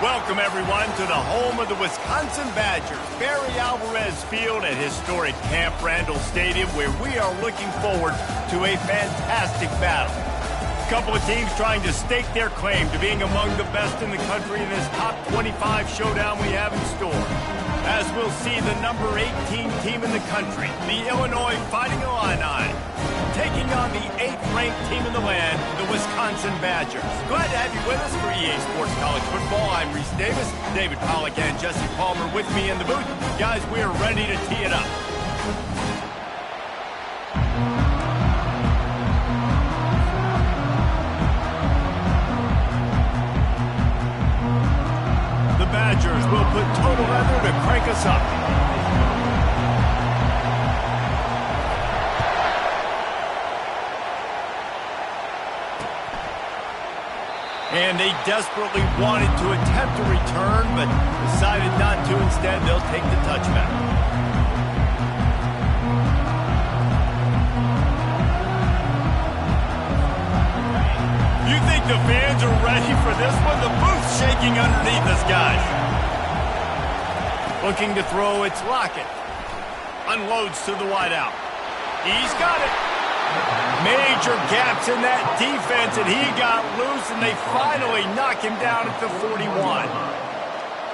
Welcome, everyone, to the home of the Wisconsin Badgers, Barry Alvarez Field at historic Camp Randall Stadium, where we are looking forward to a fantastic battle. A couple of teams trying to stake their claim to being among the best in the country in this top 25 showdown we have in store. As we'll see the number 18 team in the country, the Illinois Fighting Illini, taking on the 8th-ranked team in the land, the Wisconsin Badgers. Glad to have you with us for EA Sports College Football. I'm Reese Davis, David Pollack, and Jesse Palmer with me in the booth. Guys, we are ready to tee it up. The Badgers will put total leather to crank us up. And they desperately wanted to attempt a return, but decided not to. Instead, they'll take the touchback. You think the fans are ready for this one? The booth's shaking underneath us, guys. Looking to throw, it's Lockett. Unloads to the wideout. He's got it. Major gaps in that defense, and he got loose, and they finally knock him down at the 41.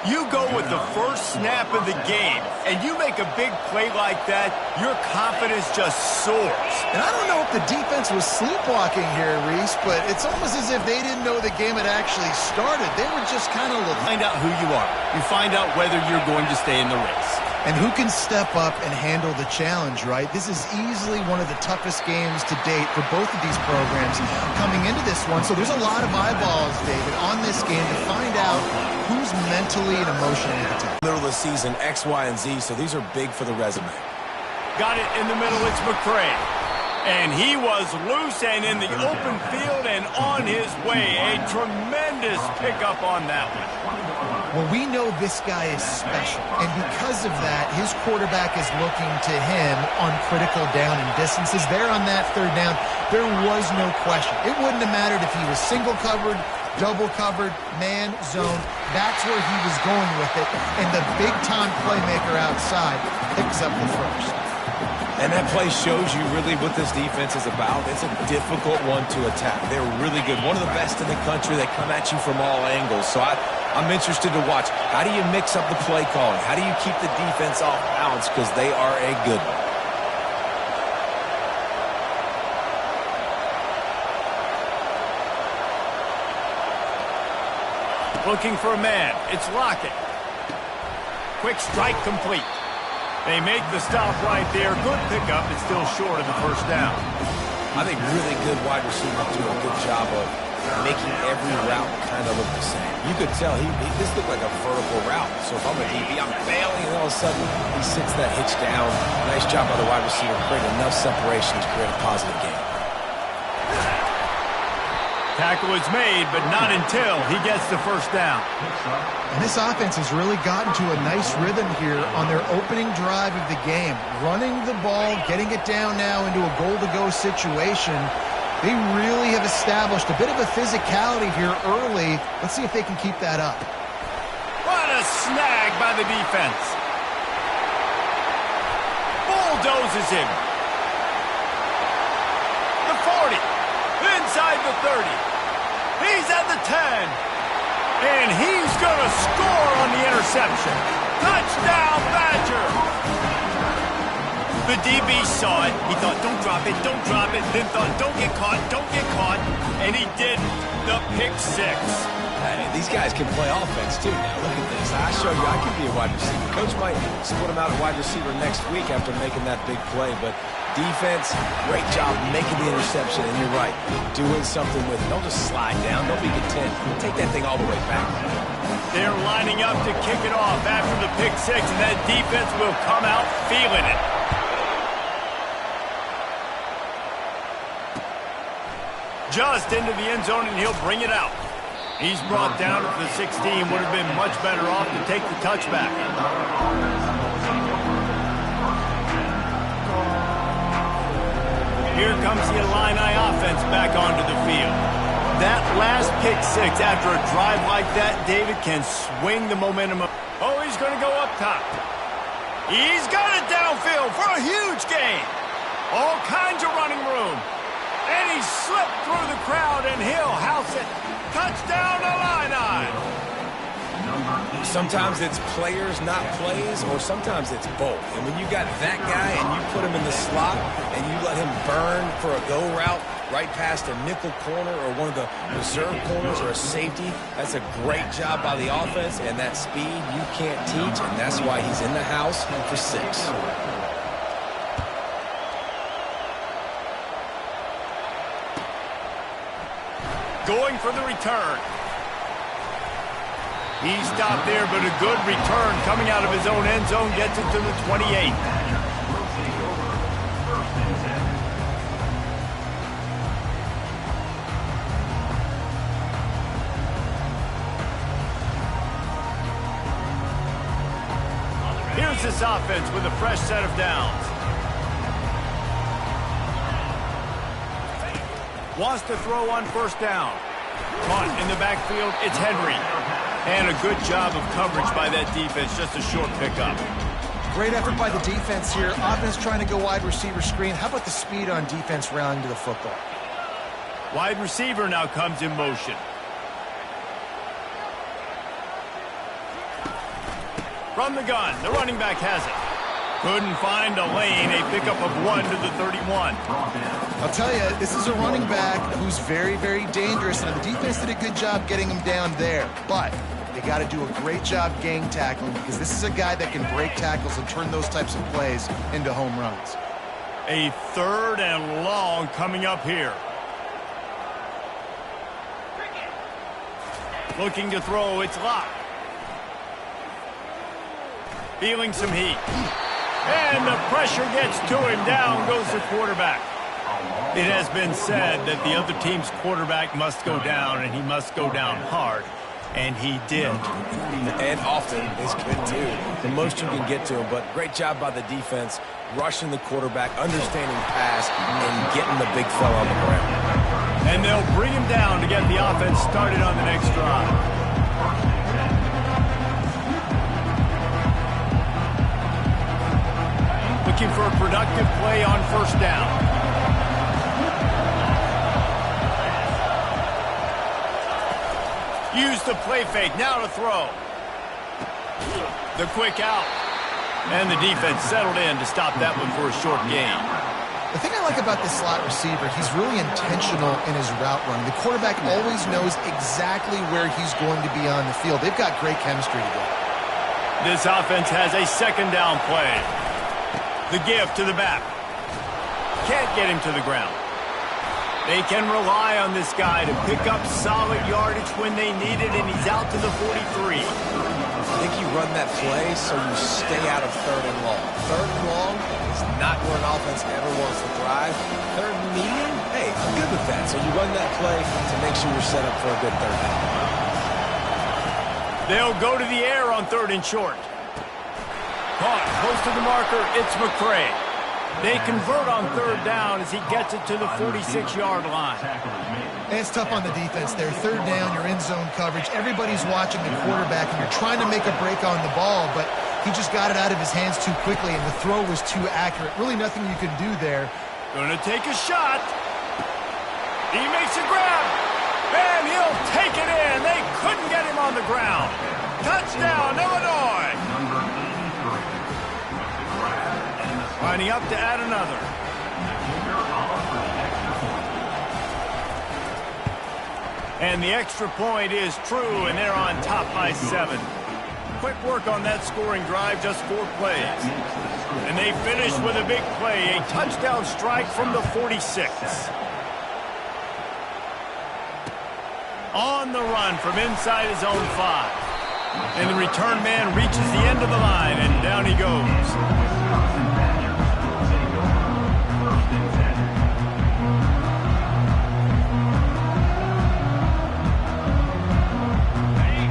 You go with the first snap of the game, and you make a big play like that, your confidence just soars. And I don't know if the defense was sleepwalking here, Reese, but it's almost as if they didn't know the game had actually started. They were just kind of looking. Find out who you are. You find out whether you're going to stay in the race. And who can step up and handle the challenge, right? This is easily one of the toughest games to date for both of these programs coming into this one. So there's a lot of eyeballs, David, on this game to find out who's mentally and emotionally attacked. Middle of the season, X, Y, and Z, so these are big for the resume. Got it in the middle, it's McCray. And he was loose and in the open field and on his way. A tremendous pickup on that one. Well, we know this guy is special, and because of that, his quarterback is looking to him on critical down and distances. There on that third down, there was no question. It wouldn't have mattered if he was single covered, double covered, man, zone. That's where he was going with it, and the big-time playmaker outside picks up the first. And that play shows you really what this defense is about. It's a difficult one to attack. They're really good. One of the best in the country. They come at you from all angles. So I'm interested to watch. How do you mix up the play calling? How do you keep the defense off balance? Because they are a good one. Looking for a man. It's Lockett. Quick strike complete. They make the stop right there. Good pickup. It's still short of the first down. I think really good wide receivers do a good job of making every route kind of look the same. You could tell this looked like a vertical route. So if I'm a DB, I'm bailing, and all of a sudden he sits that hitch down. Nice job by the wide receiver, creating enough separation to create a positive game. Tackle is made, but not until he gets the first down. And this offense has really gotten to a nice rhythm here on their opening drive of the game. Running the ball, getting it down now into a goal-to-go situation. They really have established a bit of a physicality here early. Let's see if they can keep that up. What a snag by the defense. Bulldozes him. The 40. Inside the 30. He's at the 10. And he's going to score on the interception. Touchdown, Badger. The DB saw it. He thought, don't drop it, don't drop it. Then thought, don't get caught, don't get caught. And he did the pick six. Hey, these guys can play offense, too. Now, look at this. I show you I can be a wide receiver. Coach might split him out at wide receiver next week after making that big play. But defense, great job making the interception. And you're right, doing something with it. Don't just slide down. Don't be content. Take that thing all the way back. They're lining up to kick it off after the pick six, and that defense will come out feeling it. Just into the end zone, and he'll bring it out. He's brought down at the 16. Would have been much better off to take the touchback. Here comes the Illini offense back onto the field. That last pick six after a drive like that, David, can swing the momentum up. Oh, he's going to go up top. He's got it downfield for a huge gain. All kinds of running room. And he slipped through the crowd, and he'll house it. Touchdown, Illini. Sometimes it's players, not plays, or sometimes it's both. And when you got that guy and you put him in the slot and you let him burn for a go route right past a nickel corner or one of the reserve corners or a safety, that's a great job by the offense, and that speed you can't teach, and that's why he's in the house for 6. Going for the return. He stopped there, but a good return coming out of his own end zone gets it to the 28. Here's this offense with a fresh set of downs. Wants to throw on first down. Caught in the backfield, it's Henry. And a good job of coverage by that defense, just a short pickup. Great effort by the defense here. Offense trying to go wide receiver screen. How about the speed on defense rounding to the football? Wide receiver now comes in motion. From the gun, the running back has it. Couldn't find a lane, a pickup of 1 to the 31. I'll tell you, this is a running back who's very, very dangerous, and the defense did a good job getting him down there. But they got to do a great job gang tackling, because this is a guy that can break tackles and turn those types of plays into home runs. A 3rd and long coming up here. Looking to throw, it's locked. Feeling some heat. And the pressure gets to him. Down goes the quarterback. It has been said that the other team's quarterback must go down, and he must go down hard. And he did. And often is good, too. The most you can get to him, but great job by the defense, rushing the quarterback, understanding pass, and getting the big fella on the ground. And they'll bring him down to get the offense started on the next drive. Looking for a productive play on first down. Use the play fake, now to throw. The quick out. And the defense settled in to stop that one for a short gain. The thing I like about this slot receiver, he's really intentional in his route run. The quarterback always knows exactly where he's going to be on the field. They've got great chemistry together. This offense has a second down play. The give to the back. Can't get him to the ground. They can rely on this guy to pick up solid yardage when they need it, and he's out to the 43. I think you run that play so you stay out of 3rd and long. 3rd and long is not where an offense ever wants to thrive. 3rd and medium, hey, I'm good with that. So you run that play to make sure you're set up for a good 3rd down. They'll go to the air on 3rd and short. Caught close to the marker, it's McCray. They convert on 3rd down as he gets it to the 46-yard line. And it's tough on the defense there. 3rd down, you're in zone coverage. Everybody's watching the quarterback, and you're trying to make a break on the ball, but he just got it out of his hands too quickly, and the throw was too accurate. Really nothing you can do there. Gonna take a shot. He makes a grab, and he'll take it in. They couldn't get him on the ground. Touchdown, Illinois. Lining up to add another. And the extra point is true, and they're on top by 7. Quick work on that scoring drive, just 4 plays. And they finish with a big play, a touchdown strike from the 46. On the run from inside his own 5. And the return man reaches the end of the line, and down he goes.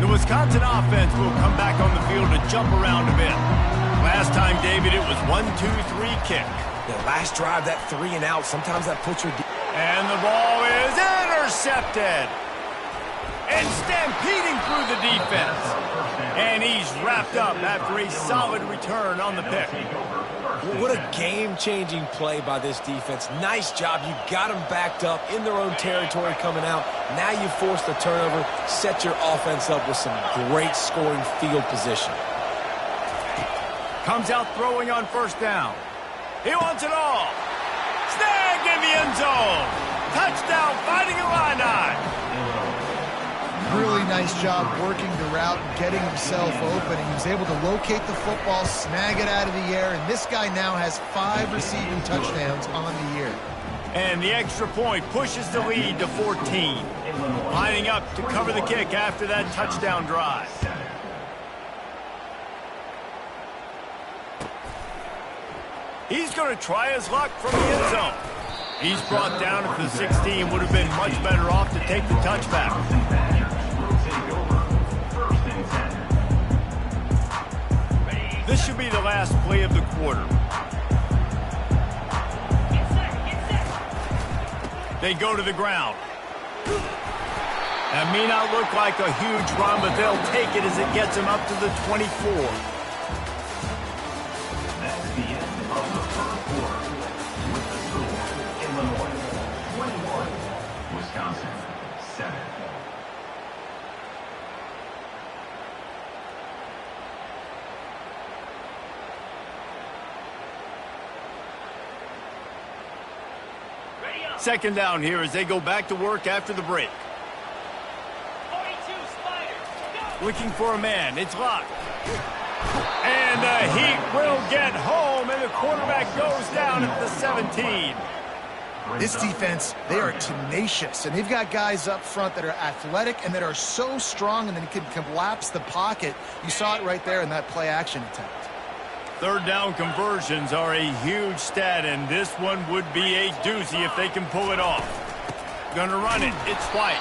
The Wisconsin offense will come back on the field to jump around a bit. Last time, David, it was 1-2-3 kick. The last drive, that 3 and out, sometimes that puts your... And the ball is intercepted. And stampeding through the defense. And he's wrapped up after a solid return on the pick. What a game-changing play by this defense. Nice job. You got them backed up in their own territory coming out. Now you force the turnover, set your offense up with some great scoring field position. Comes out throwing on first down. He wants it all. Snagged in the end zone. Touchdown, Fighting Illini. Really nice job working the route and getting himself open. He was able to locate the football, snag it out of the air, and this guy now has 5 receiving touchdowns on the year. And the extra point pushes the lead to 14. Lining up to cover the kick after that touchdown drive. He's going to try his luck from the end zone. He's brought down at the 16. Would have been much better off to take the touchback. This should be the last play of the quarter. They go to the ground. That may not look like a huge run, but they'll take it as it gets them up to the 24. That's the end of the first quarter. With the score, Illinois 21, Wisconsin 7. Second down here as they go back to work after the break. 42 Spiders. Looking for a man. It's locked. And the Heat will get home, and the quarterback goes down at the 17. This defense, they are tenacious, and they've got guys up front that are athletic and that are so strong and then can collapse the pocket. You saw it right there in that play-action attempt. Third down conversions are a huge stat, and this one would be a doozy if they can pull it off. Gonna run it. It's White.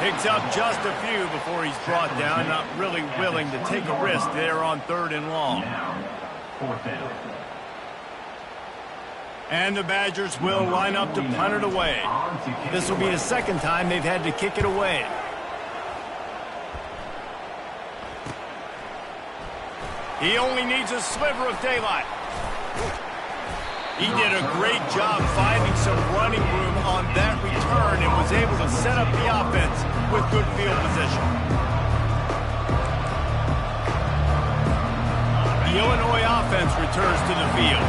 Picks up just a few before he's brought down. Not really willing to take a risk there on 3rd and long. Fourth down. And the Badgers will line up to punt it away. This will be the second time they've had to kick it away. He only needs a sliver of daylight. He did a great job finding some running room on that return and was able to set up the offense with good field position. The Illinois offense returns to the field.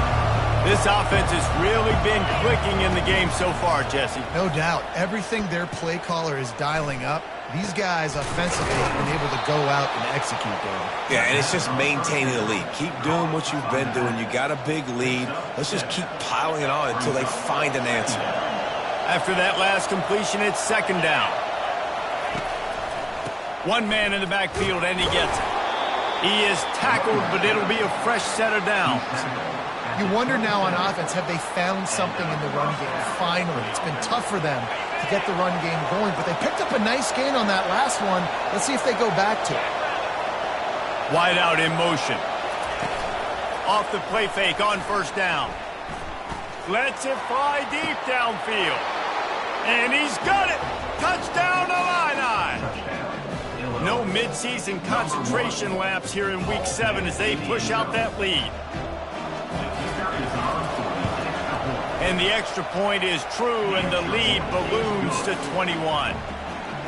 This offense has really been clicking in the game so far, Jesse. No doubt. Everything their play caller is dialing up, these guys offensively have been able to go out and execute there. Yeah, and it's just maintaining the lead. Keep doing what you've been doing. You got a big lead. Let's just keep piling it on until they find an answer. After that last completion, it's second down. One man in the backfield, and he gets it. He is tackled, but it'll be a fresh set of downs. You wonder now on offense, have they found something in the run game? Finally, it's been tough for them to get the run game going, but they picked up a nice gain on that last one. Let's see if they go back to it. Wide out in motion. Off the play fake on first down. Lets it fly deep downfield. And he's got it. Touchdown Illini. No midseason concentration laps here in Week 7 as they push out that lead. And the extra point is true, and the lead balloons to 21.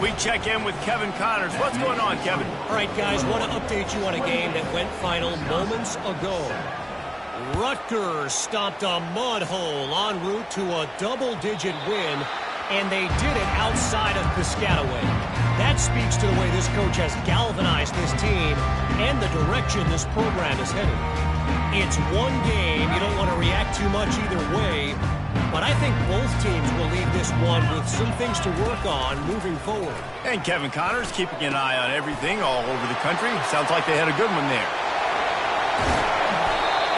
We check in with Kevin Connors. What's going on, Kevin? All right, guys, want to update you on a game that went final moments ago. Rutgers stopped a mud hole en route to a double-digit win, and they did it outside of Piscataway. That speaks to the way this coach has galvanized this team and the direction this program is headed. It's one game. You don't want to react too much either way, but I think both teams will leave this one with some things to work on moving forward. And Kevin Connors keeping an eye on everything all over the country. Sounds like they had a good one there.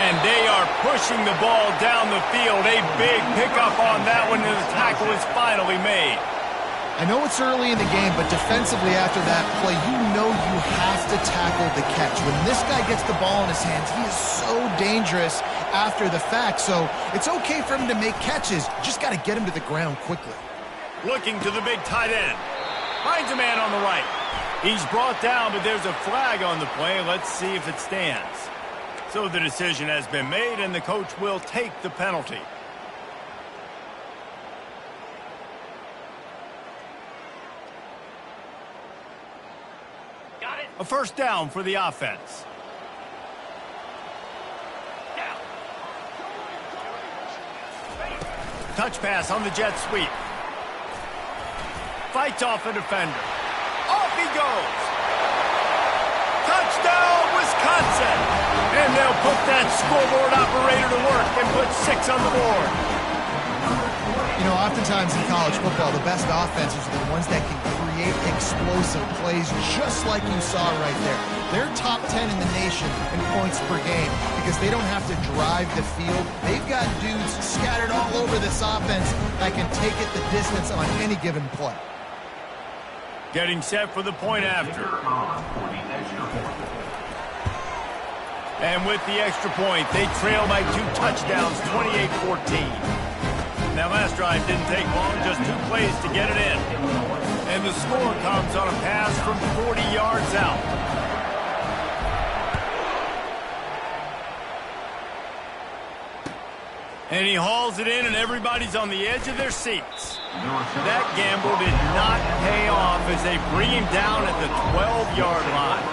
And they are pushing the ball down the field. A big pickup on that one, and the tackle is finally made. I know it's early in the game, but defensively after that play, you know you have to tackle the catch. When this guy gets the ball in his hands, he is so dangerous after the fact. So it's okay for him to make catches. Just got to get him to the ground quickly. Looking to the big tight end. Finds a man on the right. He's brought down, but there's a flag on the play. Let's see if it stands. So the decision has been made, and the coach will take the penalty. Got it. A first down for the offense. Down. Touch pass on the jet sweep. Fights off a defender. Off he goes. Touchdown, Wisconsin. And they'll put that scoreboard operator to work and put 6 on the board. You know, oftentimes in college football, the best offenses are the ones that can create explosive plays just like you saw right there. They're top 10 in the nation in points per game because they don't have to drive the field. They've got dudes scattered all over this offense that can take it the distance on any given play. Getting set for the point after. And with the extra point, they trail by 2 touchdowns, 28-14. That last drive didn't take long, just 2 plays to get it in. And the score comes on a pass from 40 yards out. And he hauls it in, and everybody's on the edge of their seats. That gamble did not pay off as they bring him down at the 12-yard line.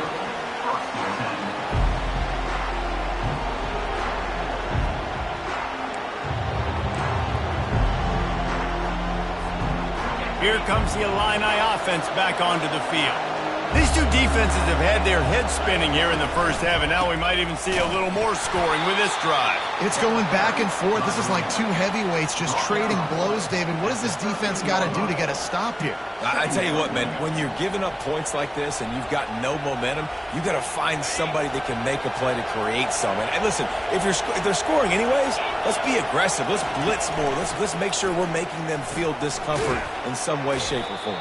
Here comes the Illini offense back onto the field. These two defenses have had their heads spinning here in the first half, and now we might even see a little more scoring with this drive. It's going back and forth. This is like 2 heavyweights just trading blows, David. What does this defense got to do to get a stop here? I tell you what, man, when you're giving up points like this and you've got no momentum, you got to find somebody that can make a play to create something. And listen, if they're scoring anyways, let's be aggressive. Let's blitz more. Let's make sure we're making them feel discomfort in some way, shape, or form.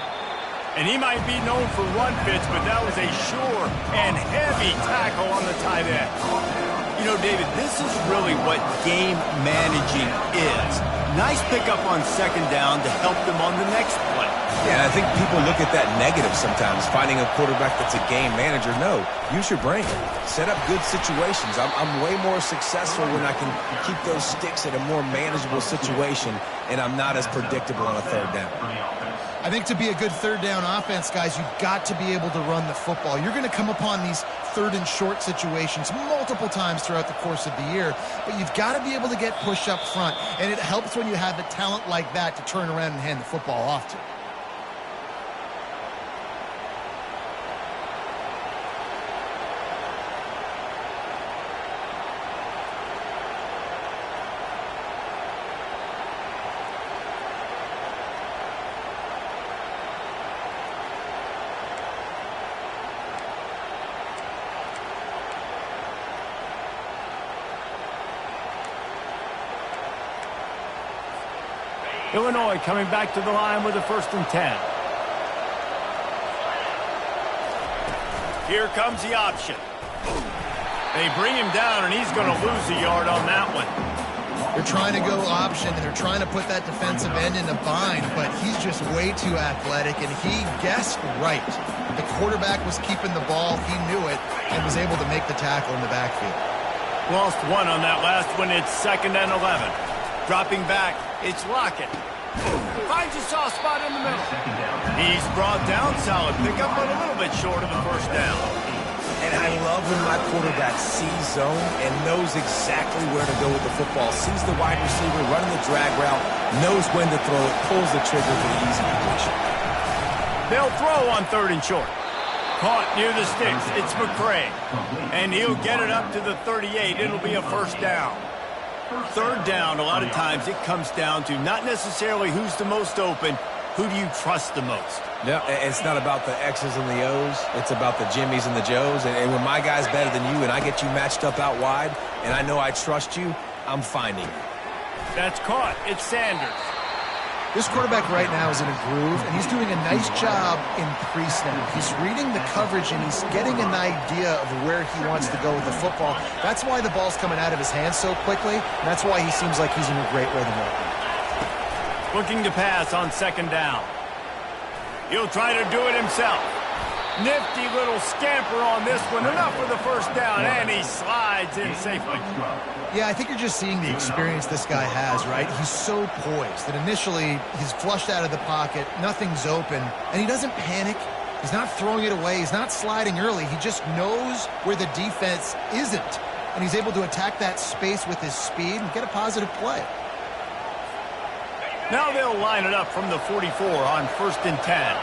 And he might be known for run fits, but that was a sure and heavy tackle on the tight end. You know, David, this is really what game managing is. Nice pickup on second down to help them on the next play. Yeah, I think people look at that negative sometimes, finding a quarterback that's a game manager. No, use your brain. Set up good situations. I'm way more successful when I can keep those sticks in a more manageable situation, and I'm not as predictable on a third down. I think to be a good third down offense, guys, you've got to be able to run the football. You're going to come upon these third and short situations multiple times throughout the course of the year, but you've got to be able to get push up front, and it helps when you have a talent like that to turn around and hand the football off to. Illinois coming back to the line with a 1st and 10. Here comes the option. They bring him down, and he's going to lose a yard on that one. They're trying to go option, and they're trying to put that defensive end in a bind, but he's just way too athletic, and he guessed right. The quarterback was keeping the ball. He knew it and was able to make the tackle in the backfield. Lost 1 on that last one. It's 2nd and 11. Dropping back, it's Lockett. Finds a soft spot in the middle. He's brought down, solid pickup, but a little bit short of the first down. And I love when my quarterback sees zone and knows exactly where to go with the football. Sees the wide receiver running the drag route, knows when to throw it, pulls the trigger for the easy completion. They'll throw on 3rd and short. Caught near the sticks. It's McCray. And he'll get it up to the 38. It'll be a 1st down. 3rd down, a lot of times it comes down to not necessarily who's the most open, who do you trust the most? No, it's not about the X's and the O's. It's about the Jimmys and the Joes. And when my guy's better than you and I get you matched up out wide and I know I trust you, I'm finding you. That's caught. It's Sanders. This quarterback right now is in a groove, and he's doing a nice job in pre-snap. He's reading the coverage, and he's getting an idea of where he wants to go with the football. That's why the ball's coming out of his hands so quickly, and that's why he seems like he's in a great rhythm right now. Looking to pass on 2nd down. He'll try to do it himself. Nifty little scamper on this one. Enough for the first down, and he slides in safely. Yeah, I think you're just seeing the experience this guy has, right? He's so poised that initially he's flushed out of the pocket, nothing's open, and he doesn't panic. He's not throwing it away. He's not sliding early. He just knows where the defense isn't, and he's able to attack that space with his speed and get a positive play. Now they'll line it up from the 44 on 1st and 10.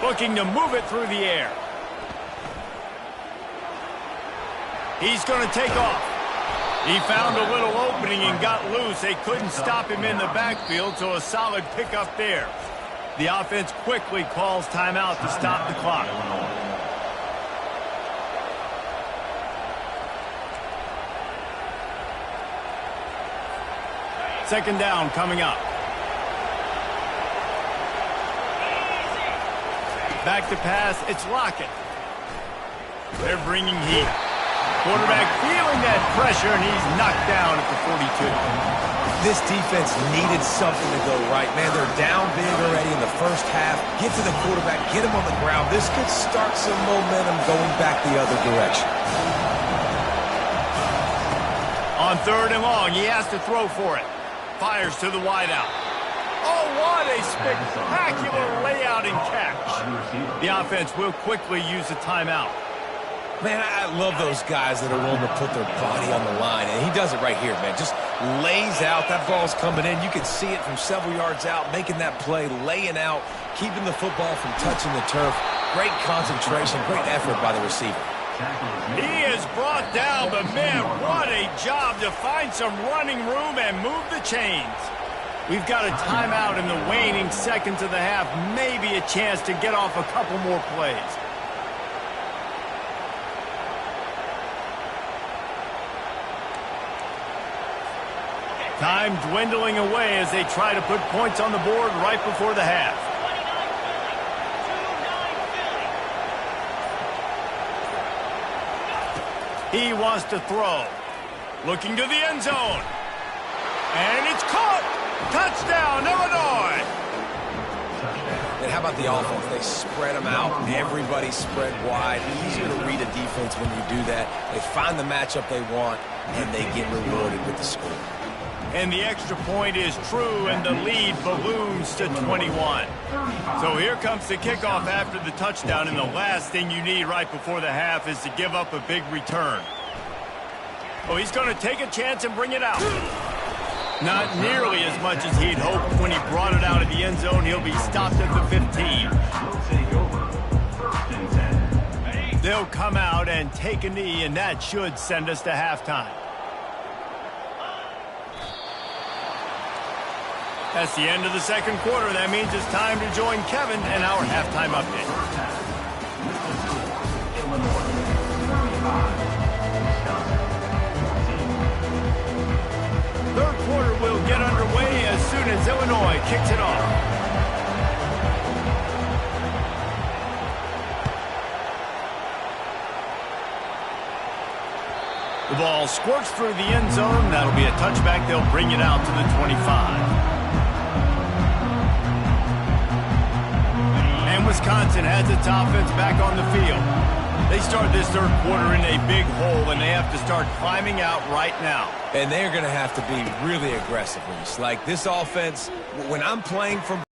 Looking to move it through the air. He's going to take off. He found a little opening and got loose. They couldn't stop him in the backfield, so a solid pickup there. The offense quickly calls timeout to stop the clock. Second down coming up. Back to pass, it's Lockett. They're bringing heat. Quarterback feeling that pressure, and he's knocked down at the 42. This defense needed something to go right. Man, they're down big already in the first half. Get to the quarterback, get him on the ground. This could start some momentum going back the other direction. On 3rd and long, he has to throw for it. Fires to the wideout. Oh, what a spectacular layout and catch. The offense will quickly use a timeout. Man, I love those guys that are willing to put their body on the line, and he does it right here, man. Just lays out. That ball's coming in. You can see it from several yards out, making that play, laying out, keeping the football from touching the turf. Great concentration, great effort by the receiver. He is brought down, but man, what a job to find some running room and move the chains. We've got a timeout in the waning seconds of the half, maybe a chance to get off a couple more plays. Time dwindling away as they try to put points on the board right before the half. He wants to throw. Looking to the end zone. And it's caught. Touchdown, Illinois. And how about the offense? They spread them out. Everybody spread wide. Easier to read a defense when you do that. They find the matchup they want, and they get rewarded with the score. And the extra point is true, and the lead balloons to 21. So here comes the kickoff after the touchdown, and the last thing you need right before the half is to give up a big return. Oh, he's going to take a chance and bring it out. Not nearly as much as he'd hoped when he brought it out of the end zone. He'll be stopped at the 15. They'll come out and take a knee, and that should send us to halftime. That's the end of the second quarter. That means it's time to join Kevin and our halftime update. Third quarter will get underway as soon as Illinois kicks it off. The ball squirts through the end zone. That'll be a touchback. They'll bring it out to the 25. Wisconsin has its offense back on the field. They start this third quarter in a big hole, and they have to start climbing out right now. And they're going to have to be really aggressive. Like this offense, when I'm playing from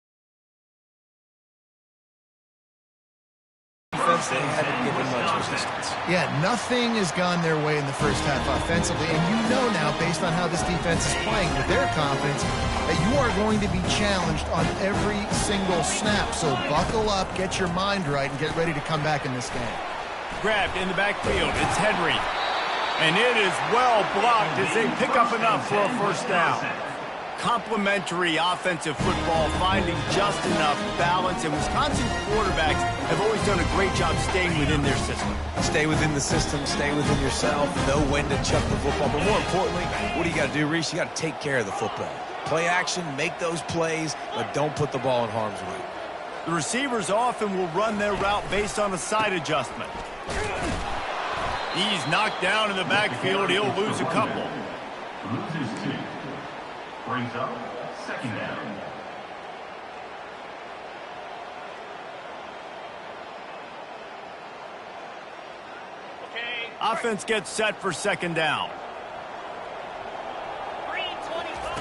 defense, they haven't given much resistance. Yeah, nothing has gone their way in the first half offensively, and you know now, based on how this defense is playing with their confidence, that you are going to be challenged on every single snap. So buckle up, get your mind right, and get ready to come back in this game. Grabbed in the backfield, it's Henry. And it is well blocked as they pick up enough for a first down. Complementary offensive football, finding just enough balance, and Wisconsin quarterbacks have always done a great job staying within their system. Stay within the system, stay within yourself, know when to chuck the football. But more importantly, what do you got to do, Reese? You got to take care of the football. Play action, make those plays, but don't put the ball in harm's way. The receivers often will run their route based on a side adjustment. He's knocked down in the backfield. He'll lose a couple. Loses 2. Brings up second down. Offense gets set for second down.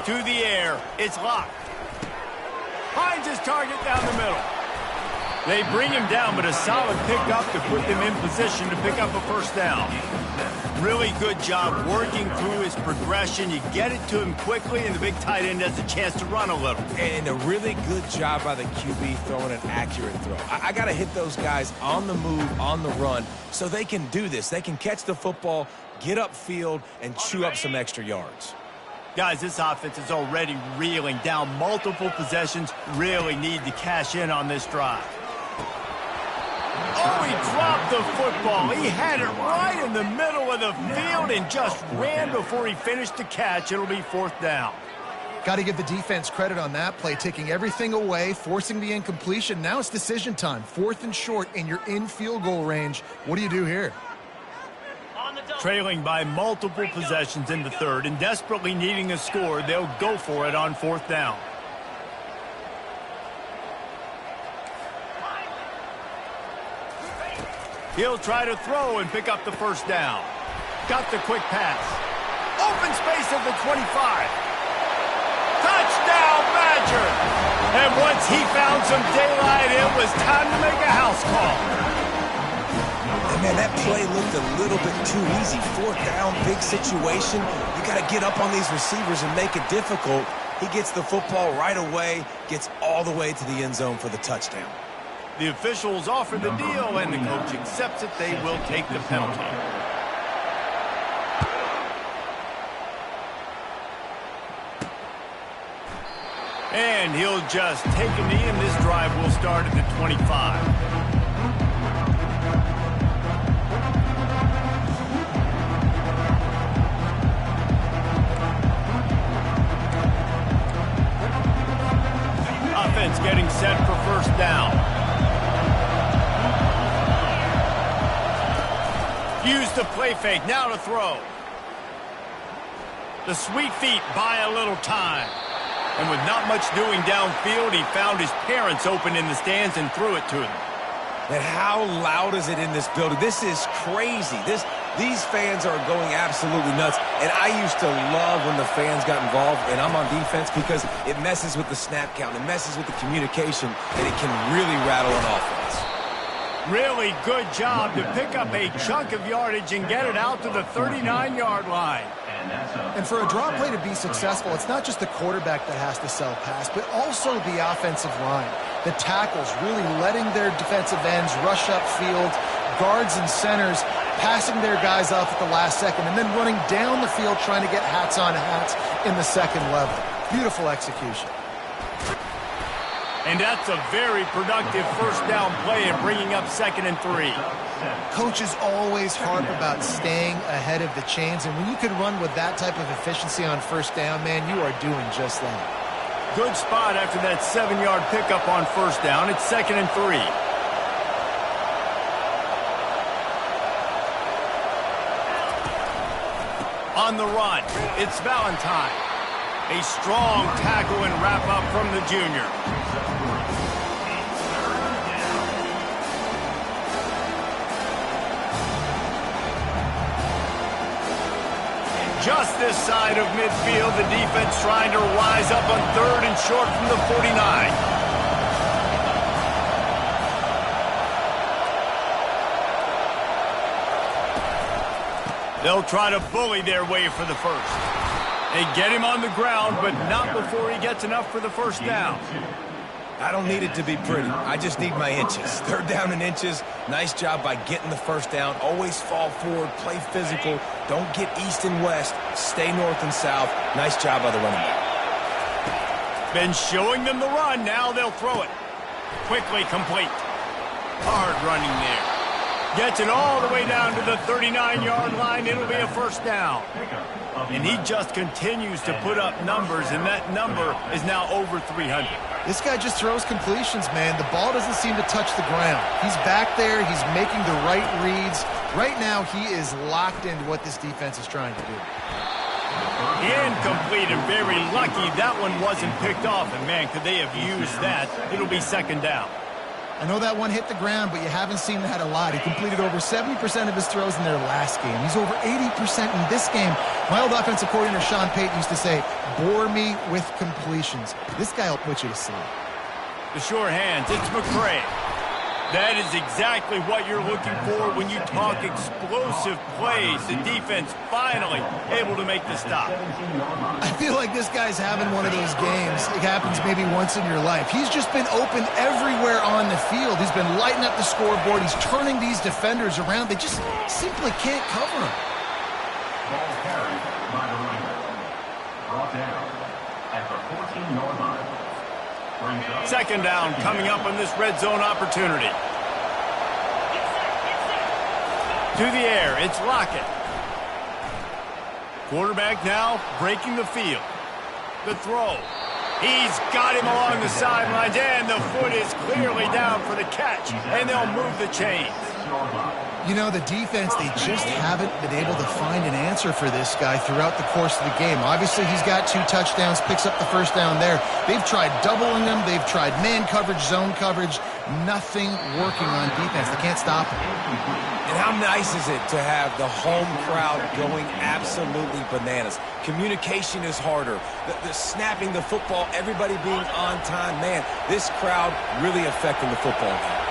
To the air. It's locked. Finds his target down the middle. They bring him down, but a solid pickup to put them in position to pick up a first down. Really good job working through his progression. You get it to him quickly, and the big tight end has a chance to run a little. And a really good job by the QB throwing an accurate throw. I got to hit those guys on the move, on the run, so they can do this. They can catch the football, get upfield, and chew up some extra yards. Guys, this offense is already reeling down multiple possessions. Really need to cash in on this drive. Oh, he dropped the football. He had it right in the middle of the field and just ran before he finished the catch. It'll be fourth down. Got to give the defense credit on that play, taking everything away, forcing the incompletion. Now it's decision time. Fourth and short, and you're in field goal range. What do you do here? Trailing by multiple possessions in the third and desperately needing a score, they'll go for it on fourth down. He'll try to throw and pick up the first down. Got the quick pass. Open space at the 25. Touchdown, Badger! And once he found some daylight, it was time to make a house call. And man, that play looked a little bit too easy. Fourth down, big situation. You got to get up on these receivers and make it difficult. He gets the football right away, gets all the way to the end zone for the touchdown. The officials offer the deal, and the coach accepts it. They will take the penalty. And he'll just take a knee, and this drive will start at the 25. Offense getting set for first down. Use the play fake, now to throw. The sweet feet buy a little time. And with not much doing downfield, he found his parents open in the stands and threw it to them. And how loud is it in this building? This is crazy. These fans are going absolutely nuts. And I used to love when the fans got involved, and I'm on defense, because it messes with the snap count. It messes with the communication, and it can really rattle an offense. Really good job to pick up a chunk of yardage and get it out to the 39-yard line. And for a draw play to be successful, it's not just the quarterback that has to sell pass, but also the offensive line. The tackles really letting their defensive ends rush upfield, guards and centers passing their guys off at the last second, and then running down the field trying to get hats on hats in the second level. Beautiful execution. And that's a very productive first down play and bringing up 2nd and 3. Coaches always harp about staying ahead of the chains, and when you can run with that type of efficiency on first down, man, you are doing just that. Good spot after that 7-yard pickup on first down. It's 2nd and 3. On the run, it's Valentine. A strong tackle and wrap up from the junior. Just this side of midfield, the defense trying to rise up on 3rd and short from the 49. They'll try to bully their way for the first. They get him on the ground, but not before he gets enough for the first down. I don't need it to be pretty. I just need my inches. 3rd down and inches. Nice job by getting the first down. Always fall forward, play physical. Don't get east and west. Stay north and south. Nice job by the running back. Been showing them the run. Now they'll throw it. Quickly complete. Hard running there. Gets it all the way down to the 39-yard line. It'll be a first down. And he just continues to put up numbers, and that number is now over 300. This guy just throws completions, man. The ball doesn't seem to touch the ground. He's back there. He's making the right reads. Right now, he is locked into what this defense is trying to do. Incomplete, and very lucky that one wasn't picked off. And, man, could they have used that? It'll be 2nd down. I know that one hit the ground, but you haven't seen that a lot. He completed over 70% of his throws in their last game. He's over 80% in this game. My old offensive coordinator, Sean Payton, used to say, bore me with completions. This guy will put you to sleep. The sure hands, it's McCray. That is exactly what you're looking for when you talk explosive plays. The defense finally able to make the stop. I feel like this guy's having one of those games. It happens maybe once in your life. He's just been open everywhere on the field. He's been lighting up the scoreboard. He's turning these defenders around. They just simply can't cover him. Ball carried by the Raiders. Brought down at the 14-yard line. Second down coming up on this red zone opportunity. To the air, it's Lockett. Quarterback now breaking the field. The throw. He's got him along the sidelines, and the foot is clearly down for the catch, and they'll move the chains. You know, the defense, they just haven't been able to find an answer for this guy throughout the course of the game. Obviously, he's got 2 touchdowns, picks up the first down there. They've tried doubling him. They've tried man coverage, zone coverage. Nothing working on defense. They can't stop him. And how nice is it to have the home crowd going absolutely bananas? Communication is harder. The snapping the football, everybody being on time. Man, this crowd really affecting the football game.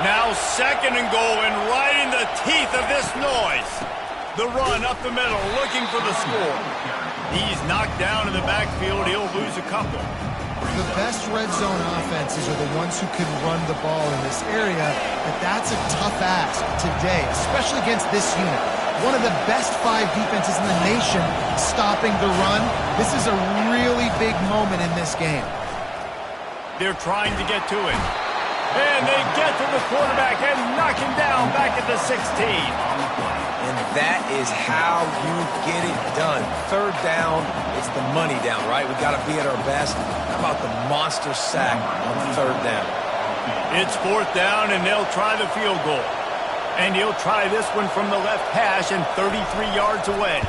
Now second and goal, and right in the teeth of this noise. The run up the middle, looking for the score. He's knocked down in the backfield. He'll lose a couple. The best red zone offenses are the ones who can run the ball in this area, but that's a tough ask today, especially against this unit. One of the best 5 defenses in the nation stopping the run. This is a really big moment in this game. They're trying to get to it. And they get to the quarterback and knock him down back at the 16. And that is how you get it done. Third down, it's the money down, right? We got to be at our best. How about the monster sack on third down? It's fourth down, and they'll try the field goal. And he'll try this one from the left hash and 33 yards away.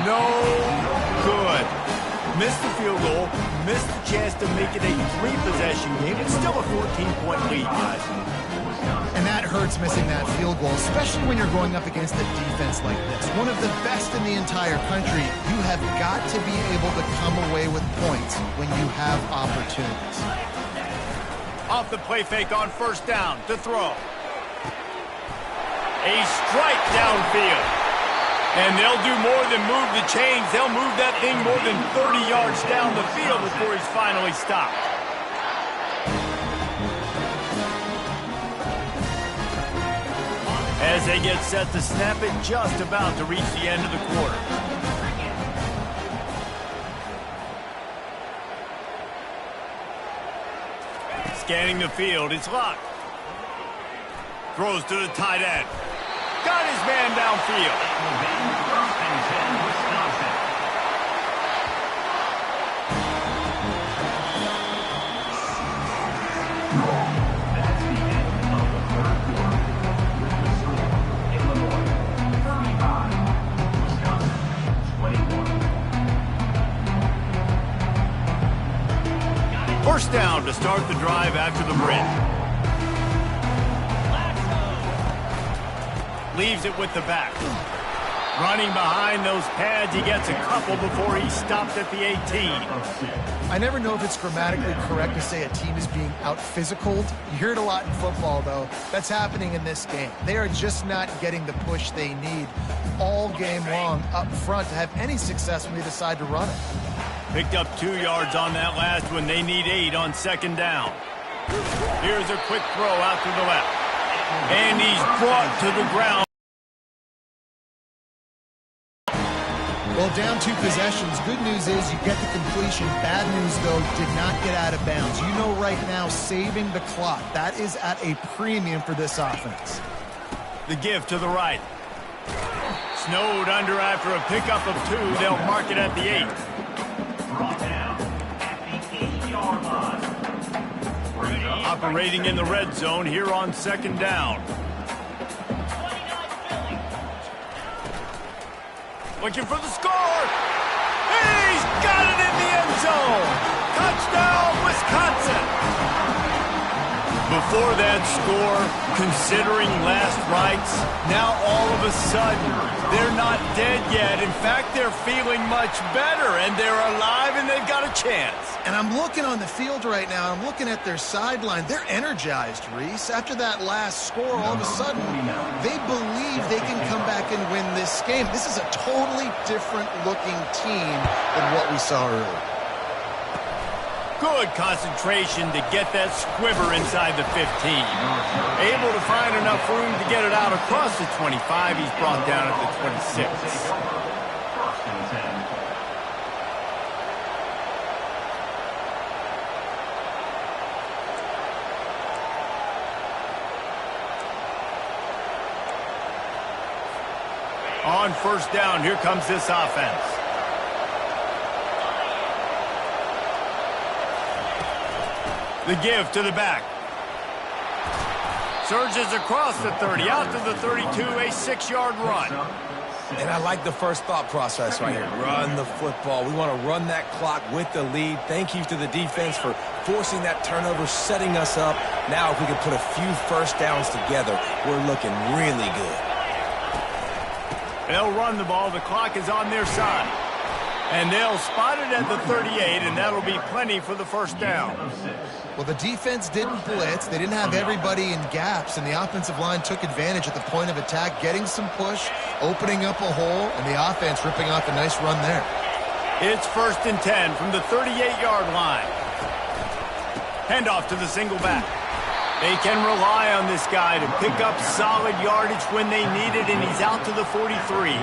No good. Missed the field goal, missed the chance to make it a 3-possession game. It's still a 14-point lead, guys. And that hurts missing that field goal, especially when you're going up against a defense like this. One of the best in the entire country. You have got to be able to come away with points when you have opportunities. Off the play fake on first down to throw. A strike downfield. And they'll do more than move the chains. They'll move that thing more than 30 yards down the field before he's finally stopped. As they get set to snap it, just about to reach the end of the quarter. Scanning the field, it's locked. Throws to the tight end. Got his man downfield. First and 10, Wisconsin. That's the end of the third quarter. With the score, Illinois 35, Wisconsin 21. First down to start the drive after the break. Leaves it with the back. Running behind those pads, he gets a couple before he stopped at the 18. I never know if it's grammatically correct to say a team is being out-physicaled. You hear it a lot in football, though. That's happening in this game. They are just not getting the push they need all game long up front to have any success when they decide to run it. Picked up 2 yards on that last one. They need 8 on second down. Here's a quick throw out to the left. And he's brought to the ground. Well, down 2 possessions. Good news is you get the completion. Bad news, though, did not get out of bounds. You know right now, saving the clock. That is at a premium for this offense. The give to the right. Snowed under after a pickup of 2. They'll mark it at the 8. Brought down at the 8-yard line. Operating in the red zone here on second down. Looking for the score. He's got it in the end zone. Touchdown, Wisconsin. For that score, considering last rites, now all of a sudden, they're not dead yet. In fact, they're feeling much better, and they're alive, and they've got a chance. And I'm looking on the field right now. I'm looking at their sideline. They're energized, Reese. After that last score, all of a sudden, they believe they can come back and win this game. This is a totally different-looking team than what we saw earlier. Good concentration to get that squiver inside the 15. Able to find enough room to get it out across the 25. He's brought down at the 26. First and 10. On first down, here comes this offense. The give to the back. Surges across the 30, out to the 32, a 6-yard run. And I like the first thought process right here. Run the football. We want to run that clock with the lead. Thank you to the defense for forcing that turnover, setting us up. Now if we can put a few first downs together, we're looking really good. They'll run the ball. The clock is on their side. And they'll spot it at the 38, and that'll be plenty for the first down. Well, the defense didn't blitz. They didn't have everybody in gaps, and the offensive line took advantage at the point of attack, getting some push, opening up a hole, and the offense ripping off a nice run there. It's first and 10 from the 38-yard line. Handoff to the single back. They can rely on this guy to pick up solid yardage when they need it, and he's out to the 43.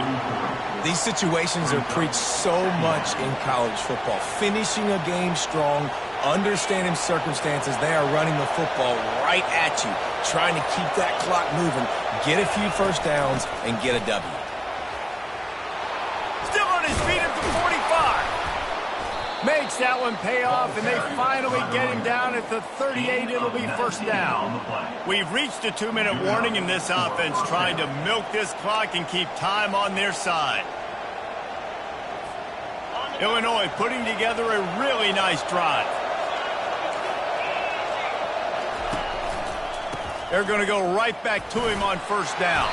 These situations are preached so much in college football. Finishing a game strong, understanding circumstances. They are running the football right at you, trying to keep that clock moving, get a few first downs, and get a W. Still on his feet at the 45. Makes that one pay off, and they finally get him down at the 38. It'll be first down. We've reached a 2-minute warning in this offense, trying to milk this clock and keep time on their side. Illinois putting together a really nice drive. They're going to go right back to him on first down.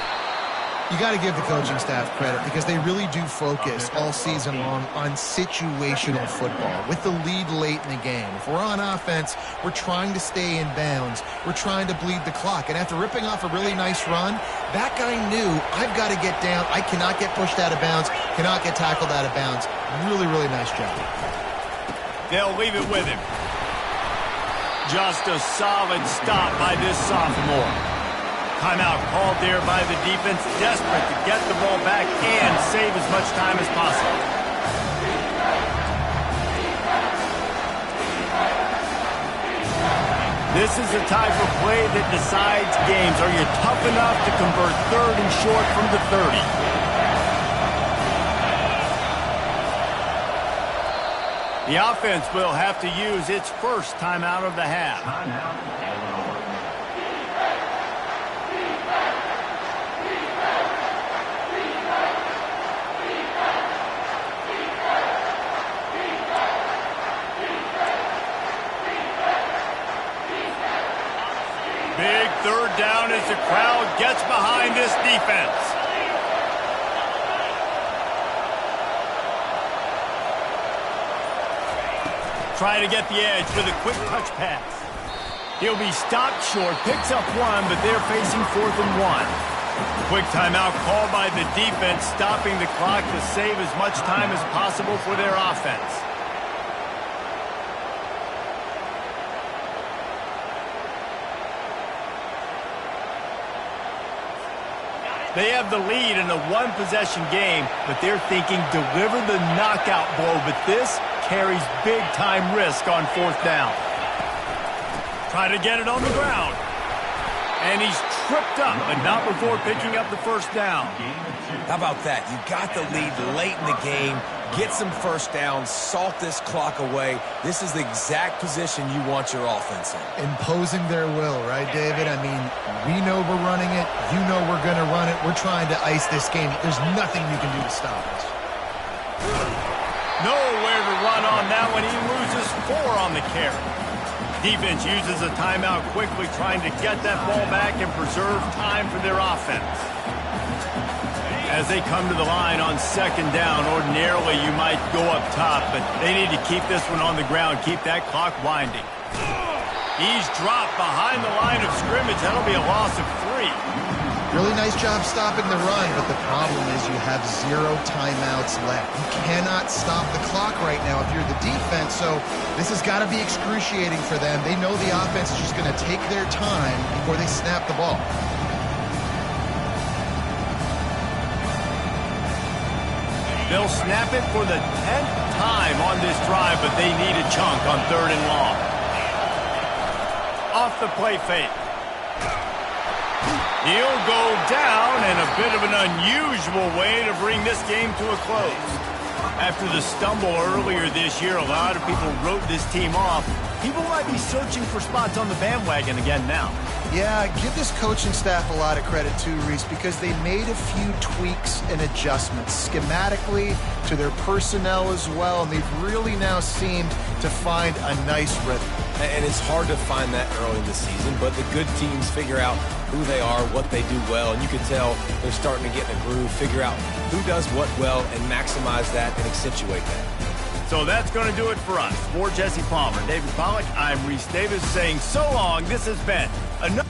You got to give the coaching staff credit because they really do focus all season long on situational football with the lead late in the game. If we're on offense, we're trying to stay in bounds. We're trying to bleed the clock. And after ripping off a really nice run, that guy knew, I've got to get down. I cannot get pushed out of bounds, cannot get tackled out of bounds. Really, really nice job. They'll leave it with him. Just a solid stop by this sophomore. Timeout called there by the defense, desperate to get the ball back and save as much time as possible. This is the type of play that decides games. Are you tough enough to convert third and short from the 30? The offense will have to use its first timeout of the half. Big third down as the crowd gets behind this defense. Try to get the edge with a quick touch pass. He'll be stopped short, picks up one, but they're facing 4th and 1. Quick timeout called by the defense, stopping the clock to save as much time as possible for their offense. They have the lead in a one-possession game, but they're thinking deliver the knockout blow, but this carries big-time risk on 4th down. Try to get it on the ground. And he's tripped up, but not before picking up the first down. How about that? You got the lead late in the game. Get some first downs, salt this clock away. This is the exact position you want your offense in. Imposing their will, right, David? I mean, we know we're running it. You know we're going to run it. We're trying to ice this game. There's nothing you can do to stop us. Nowhere to run on that one. He loses 4 on the carry. Defense uses a timeout quickly, trying to get that ball back and preserve time for their offense. As they come to the line on second down, ordinarily you might go up top, but they need to keep this one on the ground, keep that clock winding. He's dropped behind the line of scrimmage. That'll be a loss of 3. Really nice job stopping the run, but the problem is you have 0 timeouts left. You cannot stop the clock right now if you're the defense, so this has got to be excruciating for them. They know the offense is just going to take their time before they snap the ball. They'll snap it for the 10th time on this drive, but they need a chunk on 3rd and long. Off the play fake. He'll go down, and a bit of an unusual way to bring this game to a close. After the stumble earlier this year, a lot of people wrote this team off. People might be searching for spots on the bandwagon again now. Yeah, give this coaching staff a lot of credit too, Reese, because they made a few tweaks and adjustments schematically to their personnel as well, and they've really now seemed to find a nice rhythm. And it's hard to find that early in the season, but the good teams figure out who they are, what they do well, and you can tell they're starting to get in a groove, figure out who does what well, and maximize that and accentuate that. So that's going to do it for us. For Jesse Palmer, David Pollack, I'm Reese Davis saying so long. This has been another...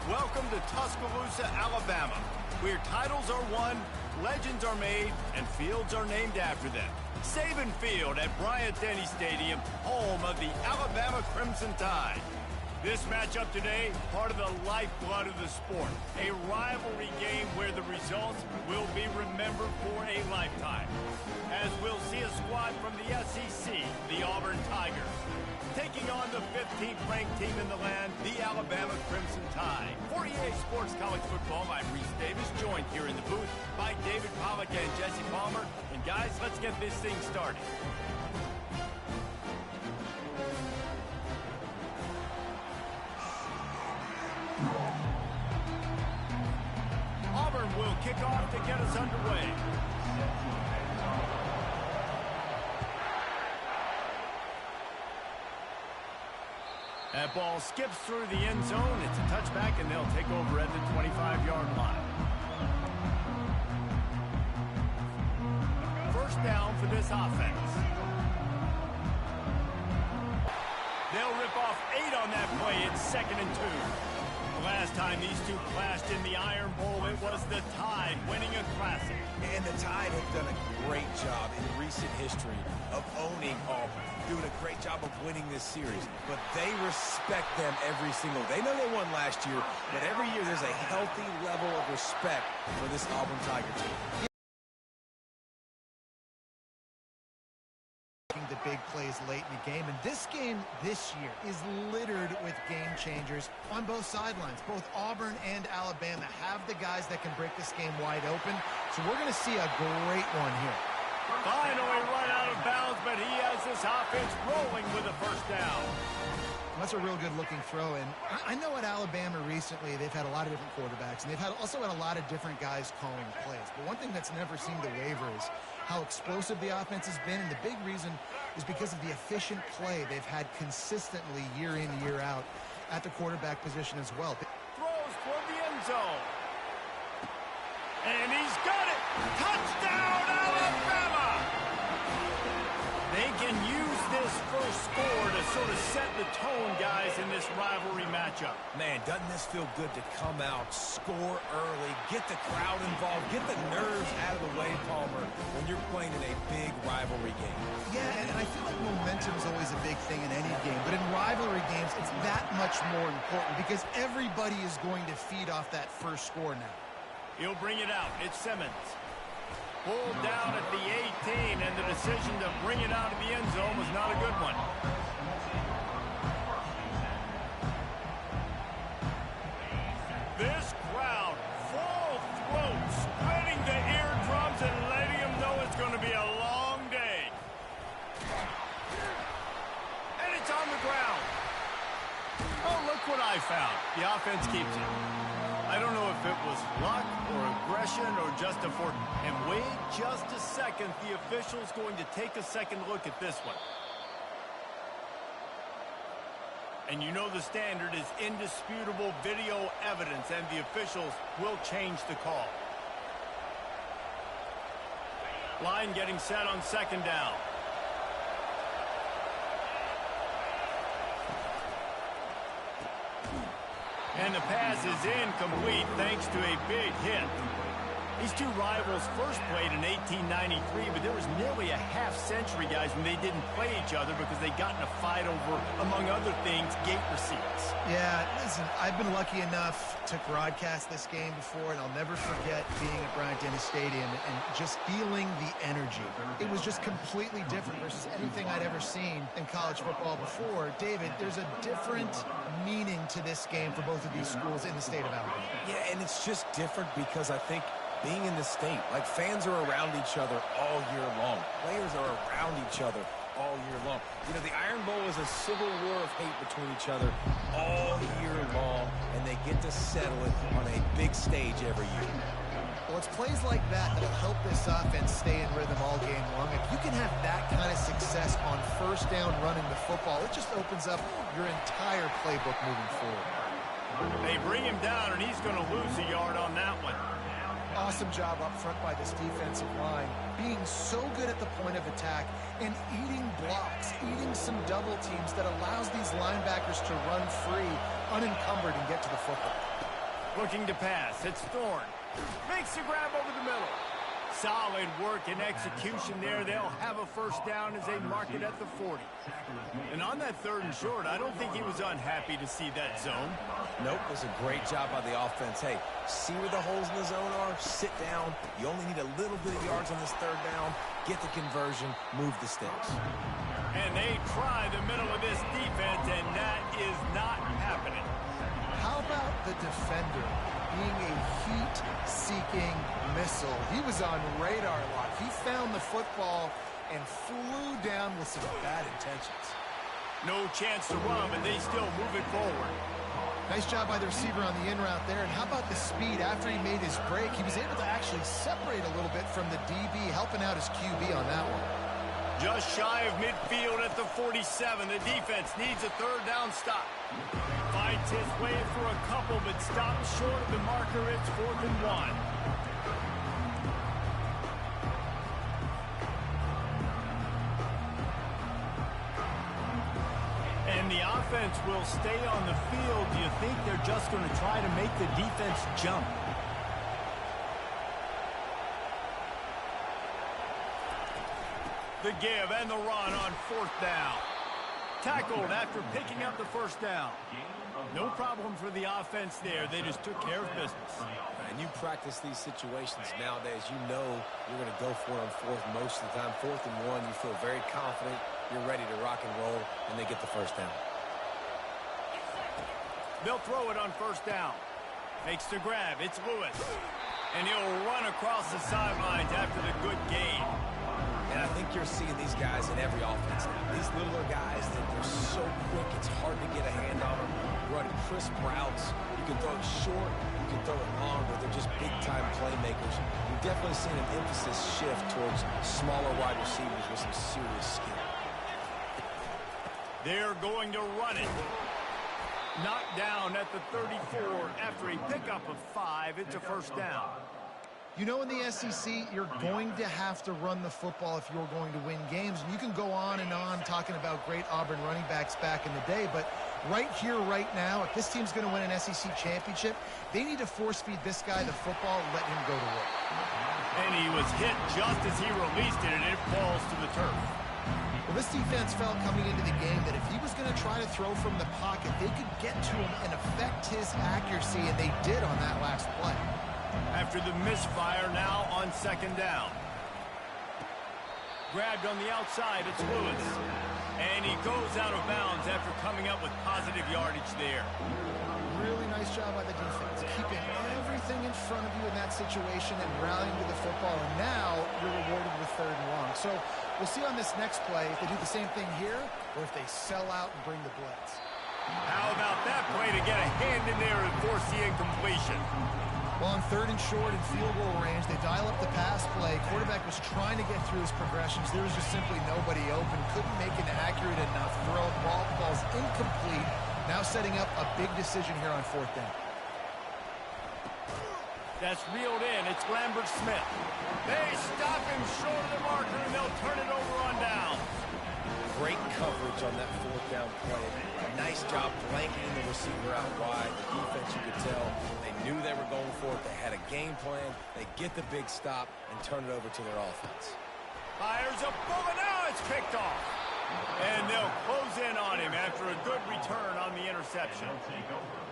Welcome to Tuscaloosa, Alabama, where titles are won, legends are made, and fields are named after them. Saban Field at Bryant-Denny Stadium, home of the Alabama Crimson Tide. This matchup today, part of the lifeblood of the sport. A rivalry game where the results will be remembered for a lifetime. As we'll see a squad from the SEC, the Auburn Tigers, taking on the 15th ranked team in the land, the Alabama Crimson Tide. For EA Sports College Football, I'm Reese Davis, joined here in the booth by David Pollack and Jesse Palmer. And guys, let's get this thing started. Auburn will kick off to get us underway. That ball skips through the end zone. It's a touchback, and they'll take over at the 25-yard line. First down for this offense. They'll rip off 8 on that play. It's 2nd and 2. Last time these two clashed in the Iron Bowl, it was the Tide winning a classic. And the Tide have done a great job in recent history of owning Auburn, doing a great job of winning this series. But they respect them every single. They know they won last year, but every year there's a healthy level of respect for this Auburn Tiger team. The big plays late in the game, and this game this year is littered with game changers on both sidelines. Both Auburn and Alabama have the guys that can break this game wide open, so we're going to see a great one here. Finally run out of bounds, but he has this offense rolling with a first down. That's a real good-looking throw, and I know at Alabama recently they've had a lot of different quarterbacks, and they've also had a lot of different guys calling plays. But one thing that's never seemed to waver is how explosive the offense has been, and the big reason is because of the efficient play they've had consistently year in, year out at the quarterback position as well. Throws toward the end zone. And he's got it! Touchdown, Alabama! They can use this first score to sort of set the tone, guys, in this rivalry matchup. Man, doesn't this feel good to come out, score early, get the crowd involved, get the nerves out of the way, Palmer, when you're playing in a big rivalry game. Yeah, and I feel like momentum is always a big thing in any game, but in rivalry games, it's that much more important because everybody is going to feed off that first score now. He'll bring it out. It's Simmons. Pulled down at the 18, and the decision to bring it out of the end zone was not a good one. This crowd, full throat, spreading the eardrums and letting them know it's going to be a long day. And it's on the ground. Oh, look what I found. The offense keeps it. I don't know if it was luck or aggression or just a fork. And wait just a second. The official's going to take a second look at this one. And you know the standard is indisputable video evidence, and the officials will change the call. Line getting set on 2nd down. And the pass is incomplete thanks to a big hit. These two rivals first played in 1893, but there was nearly a half-century, guys, when they didn't play each other because they got in a fight over, among other things, gate receipts. Yeah, listen, I've been lucky enough to broadcast this game before, and I'll never forget being at Bryant-Denny Stadium and just feeling the energy. It was just completely different versus anything I'd ever seen in college football before. David, there's a different meaning to this game for both of these schools in the state of Alabama. Yeah, and it's just different because I think being in the state, like fans are around each other all year long. Players are around each other all year long. You know, the Iron Bowl is a civil war of hate between each other all year long, and they get to settle it on a big stage every year. Well, it's plays like that that'll help this offense stay in rhythm all game long. If you can have that kind of success on first down running the football, it just opens up your entire playbook moving forward. They bring him down, and he's going to lose a yard on that one. Awesome job up front by this defensive line, being so good at the point of attack and eating blocks, eating some double teams that allows these linebackers to run free, unencumbered, and get to the football. Looking to pass. It's Thorne. Makes the grab over the middle. Solid work and execution there. They'll have a first down as they mark it at the 40. And on that 3rd and short, I don't think he was unhappy to see that zone. Nope, it was a great job by the offense. Hey, see where the holes in the zone are? Sit down. You only need a little bit of yards on this 3rd down. Get the conversion. Move the sticks. And they try the middle of this defense, and that is not happening. How about the defender being a heat-seeking missile? He was on radar lock. He found the football and flew down with some bad intentions. No chance to run, but they still move it forward. Nice job by the receiver on the in route there. And how about the speed? After he made his break, he was able to actually separate a little bit from the DB, helping out his QB on that one. Just shy of midfield at the 47. The defense needs a 3rd down stop. Fights his way through a couple, but stops short of the marker. It's 4th and 1. And the offense will stay on the field. Do you think they're just going to try to make the defense jump? The give and the run on 4th down. Tackled after picking up the first down. No problem for the offense there. They just took care of business. And you practice these situations nowadays. You know you're going to go for it on 4th most of the time. 4th and 1, you feel very confident. You're ready to rock and roll, and they get the first down. They'll throw it on 1st down. Makes the grab. It's Lewis. And he'll run across the sidelines after the good gain. And I think you're seeing these guys in every offense now. These littler guys, they're so quick, it's hard to get a hand on them. Running crisp routes. You can throw it short, you can throw it long, but they're just big-time playmakers. You've definitely seen an emphasis shift towards smaller wide receivers with some serious skill. They're going to run it. Knocked down at the 34 after a pickup of 5. It's a first down. You know, in the SEC, you're going to have to run the football if you're going to win games. And you can go on and on talking about great Auburn running backs back in the day, but right here, right now, if this team's going to win an SEC championship, they need to force-feed this guy the football and let him go to work. And he was hit just as he released it, and it falls to the turf. Well, this defense felt coming into the game that if he was going to try to throw from the pocket, they could get to him and affect his accuracy, and they did on that last play. After the misfire, now on 2nd down. Grabbed on the outside, it's Lewis. And he goes out of bounds after coming up with positive yardage there. Really nice job by the defense, keeping everything in front of you in that situation and rallying to the football. And now you're rewarded with 3rd and long. So we'll see on this next play if they do the same thing here or if they sell out and bring the blitz. How about that play to get a hand in there and force the incompletion? Well, on 3rd and short and field goal range, they dial up the pass play. Quarterback was trying to get through his progressions. There was just simply nobody open. Couldn't make an accurate enough throw. Ball's incomplete. Now setting up a big decision here on 4th down. That's reeled in. It's Lambert Smith. They stop him short of the marker, and they'll turn it over on down. Great coverage on that 4th down play. Nice job blanketing the receiver out wide. The defense, you could tell, they knew they were going for it. They had a game plan. They get the big stop and turn it over to their offense. Fires a bullet. Now it's picked off. And they'll close in on him after a good return on the interception.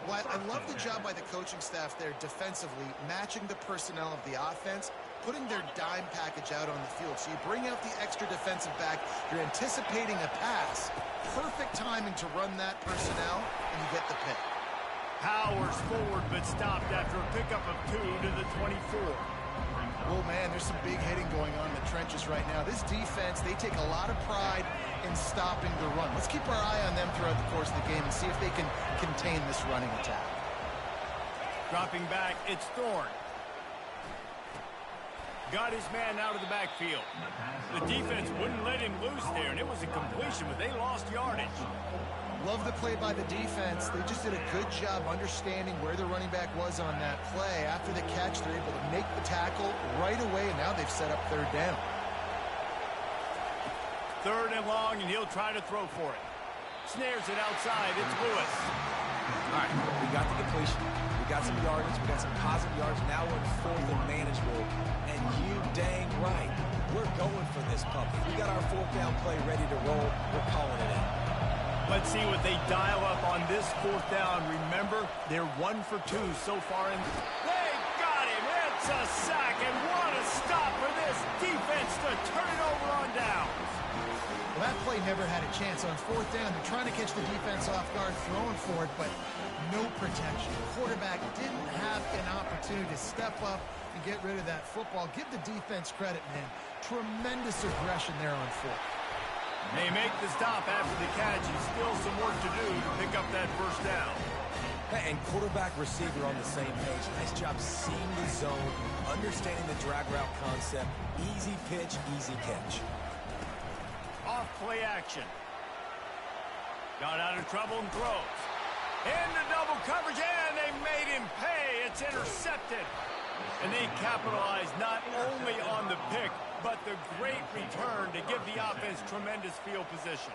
Well, I love the job by the coaching staff there defensively, matching the personnel of the offense, putting their dime package out on the field. So you bring out the extra defensive back, you're anticipating a pass, perfect timing to run that personnel, and you get the pick. Powers forward, but stopped after a pickup of 2 to the 24. Oh, man, there's some big hitting going on in the trenches right now. This defense, they take a lot of pride in stopping the run. Let's keep our eye on them throughout the course of the game and see if they can contain this running attack. Dropping back, it's Thorne. Got his man out of the backfield. The defense wouldn't let him loose there, and it was a completion, but they lost yardage. Love the play by the defense. They just did a good job understanding where the running back was on that play. After the catch, they're able to make the tackle right away, and now they've set up 3rd down. 3rd and long, and he'll try to throw for it. Snares it outside. It's Lewis. All right, we got the completion. We got some yardage. We got some positive yards. Now we're in fourth and manageable. And you dang right, we're going for this puppy. We got our fourth down play ready to roll. We're calling it in. Let's see what they dial up on this fourth down. Remember, they're 1 for 2 so far in. They got him. It's a sack, and what a stop for this defense to turn it over on downs. Well, that play never had a chance. On fourth down, they're trying to catch the defense off guard, throwing for it, but no protection. The quarterback didn't have an opportunity to step up and get rid of that football. Give the defense credit, man. Tremendous aggression there on fourth. They make the stop after the catch, and still some work to do to pick up that first down. And quarterback, receiver on the same page. Nice job seeing the zone, understanding the drag route concept. Easy pitch, easy catch. Off play action. Got out of trouble and throws. Into double coverage, and they made him pay. It's intercepted. And they capitalized not only on the pick, but the great return to give the offense tremendous field position.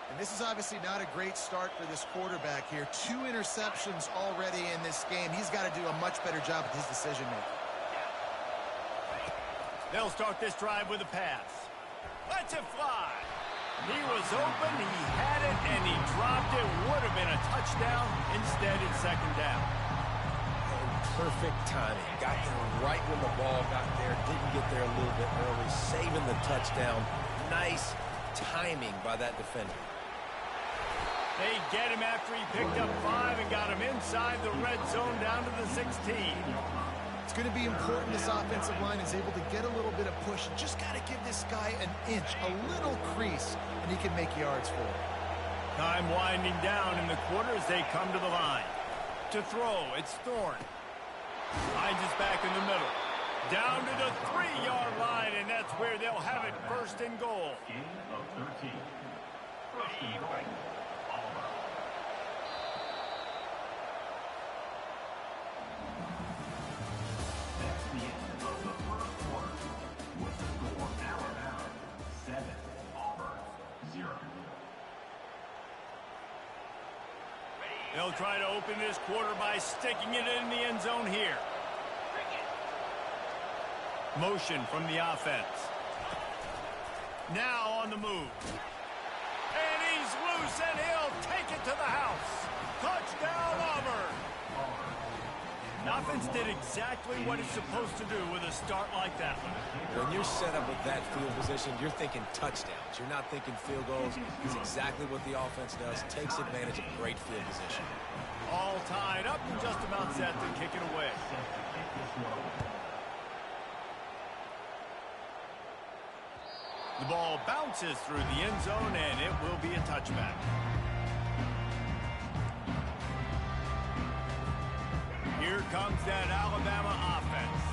And this is obviously not a great start for this quarterback here. 2 interceptions already in this game. He's got to do a much better job with his decision-making. They'll start this drive with a pass. Lets it fly. He was open, he had it, and he dropped it. Would have been a touchdown. Instead, it's second down. Perfect timing. Got there right when the ball got there. Didn't get there a little bit early. Saving the touchdown. Nice timing by that defender. They get him after he picked up 5 and got him inside the red zone down to the 16. It's going to be important this offensive line is able to get a little bit of push. You just got to give this guy an inch, a little crease, and he can make yards for it. Time winding down in the quarter as they come to the line. To throw, it's Thorne. Finds his back in the middle. Down to the 3-yard line, and that's where they'll have it first and goal. Gain of 13. First and goal. Auburn. That's the end of the first quarter. With the score Alabama 7, Auburn 0. They'll try to open this quarter by sticking it in the end zone here. Motion from the offense. Now on the move. And he's loose, and he'll take it to the house. Touchdown, Auburn. Offense did exactly what it's supposed to do with a start like that one. When you're set up with that field position, you're thinking touchdowns. You're not thinking field goals. It's exactly what the offense does. Takes advantage of great field position. All tied up and just about set to kick it away. The ball bounces through the end zone, and it will be a touchback. Here comes that Alabama offense.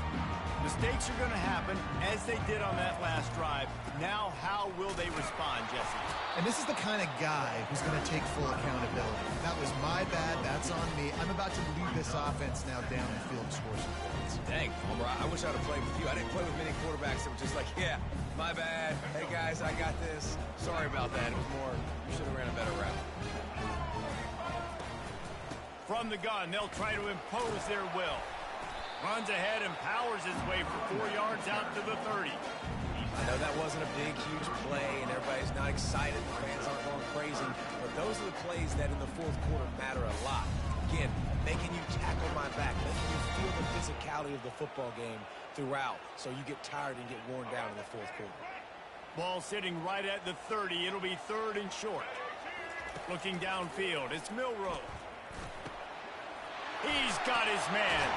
Mistakes are going to happen, as they did on that last drive. Now, how will they respond, Jesse? And this is the kind of guy who's going to take full accountability. That was my bad. That's on me. I'm about to lead this offense now down the field to score some points. Dang, Homer, I wish I'd have played with you. I didn't play with many quarterbacks that were just like, yeah, my bad. Hey, guys, I got this. Sorry about that. It was more, you should have ran a better route. From the gun, they'll try to impose their will. Runs ahead and powers his way for 4 yards out to the 30. I know that wasn't a big, huge play, and everybody's not excited. The fans aren't going crazy. But those are the plays that in the fourth quarter matter a lot. Again, making you tackle my back, making you feel the physicality of the football game throughout, so you get tired and get worn down in the fourth quarter. Ball sitting right at the 30. It'll be 3rd and short. Looking downfield, it's Milroe. He's got his man.